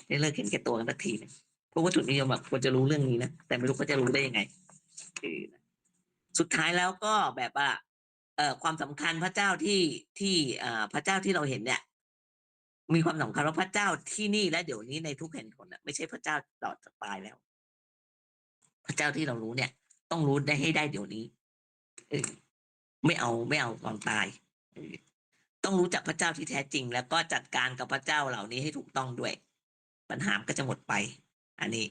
ได้เลิกเห็นแก่ตัวกันสักทีนึงพวกวัตถุนิยมแบบควรจะรู้เรื่องนี้นะแต่ไม่รู้เขาจะรู้ได้ยังไงสุดท้ายแล้วก็แบบว่าความสำคัญพระเจ้าที่พระเจ้าที่เราเห็นเนี่ยมีความสำคัญว่าพระเจ้าที่นี่และเดี๋ยวนี้ในทุกแห่งหนไม่ใช่พระเจ้าต่อจากตายแล้วพระเจ้าที่เรารู้เนี่ยต้องรู้ได้ให้ได้เดี๋ยวนี้ไม่เอาตอนตายต้องรู้จักพระเจ้าที่แท้จริงแล้วก็จัดการกับพระเจ้าเหล่านี้ให้ถูกต้องด้วยปัญหาก็จะหมดไปอันนี้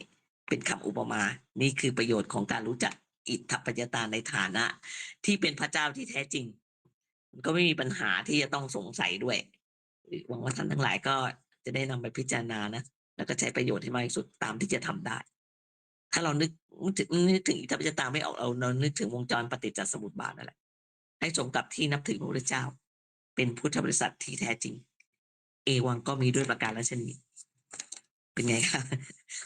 เป็นคำอุปมานี่คือประโยชน์ของการรู้จักอิทธปัจจตาในฐานะที่เป็นพระเจ้าที่แท้จริงก็ไม่มีปัญหาที่จะต้องสงสัยด้วยหวังว่าท่านทั้งหลายก็จะได้นำไปพิจารณานะแล้วก็ใช้ประโยชน์ให้มากที่สุดตามที่จะทำได้ถ้าเรานึกถึงอิทธปัจจตาไม่ออกเรานึกถึงวงจรปฏิจจสมุปบาทนั่นแหละให้สมกับที่นับถือพระพุทธเจ้าเป็นพุทธบริษัทที่แท้จริงเอวังก็มีด้วยประการละชนีเป็นไงคะ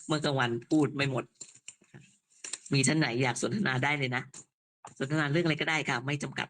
เมื่อกลางวันพูดไม่หมดมีท่านไหนอยากสนทนาได้เลยนะสนทนาเรื่องอะไรก็ได้ค่ะไม่จำกัด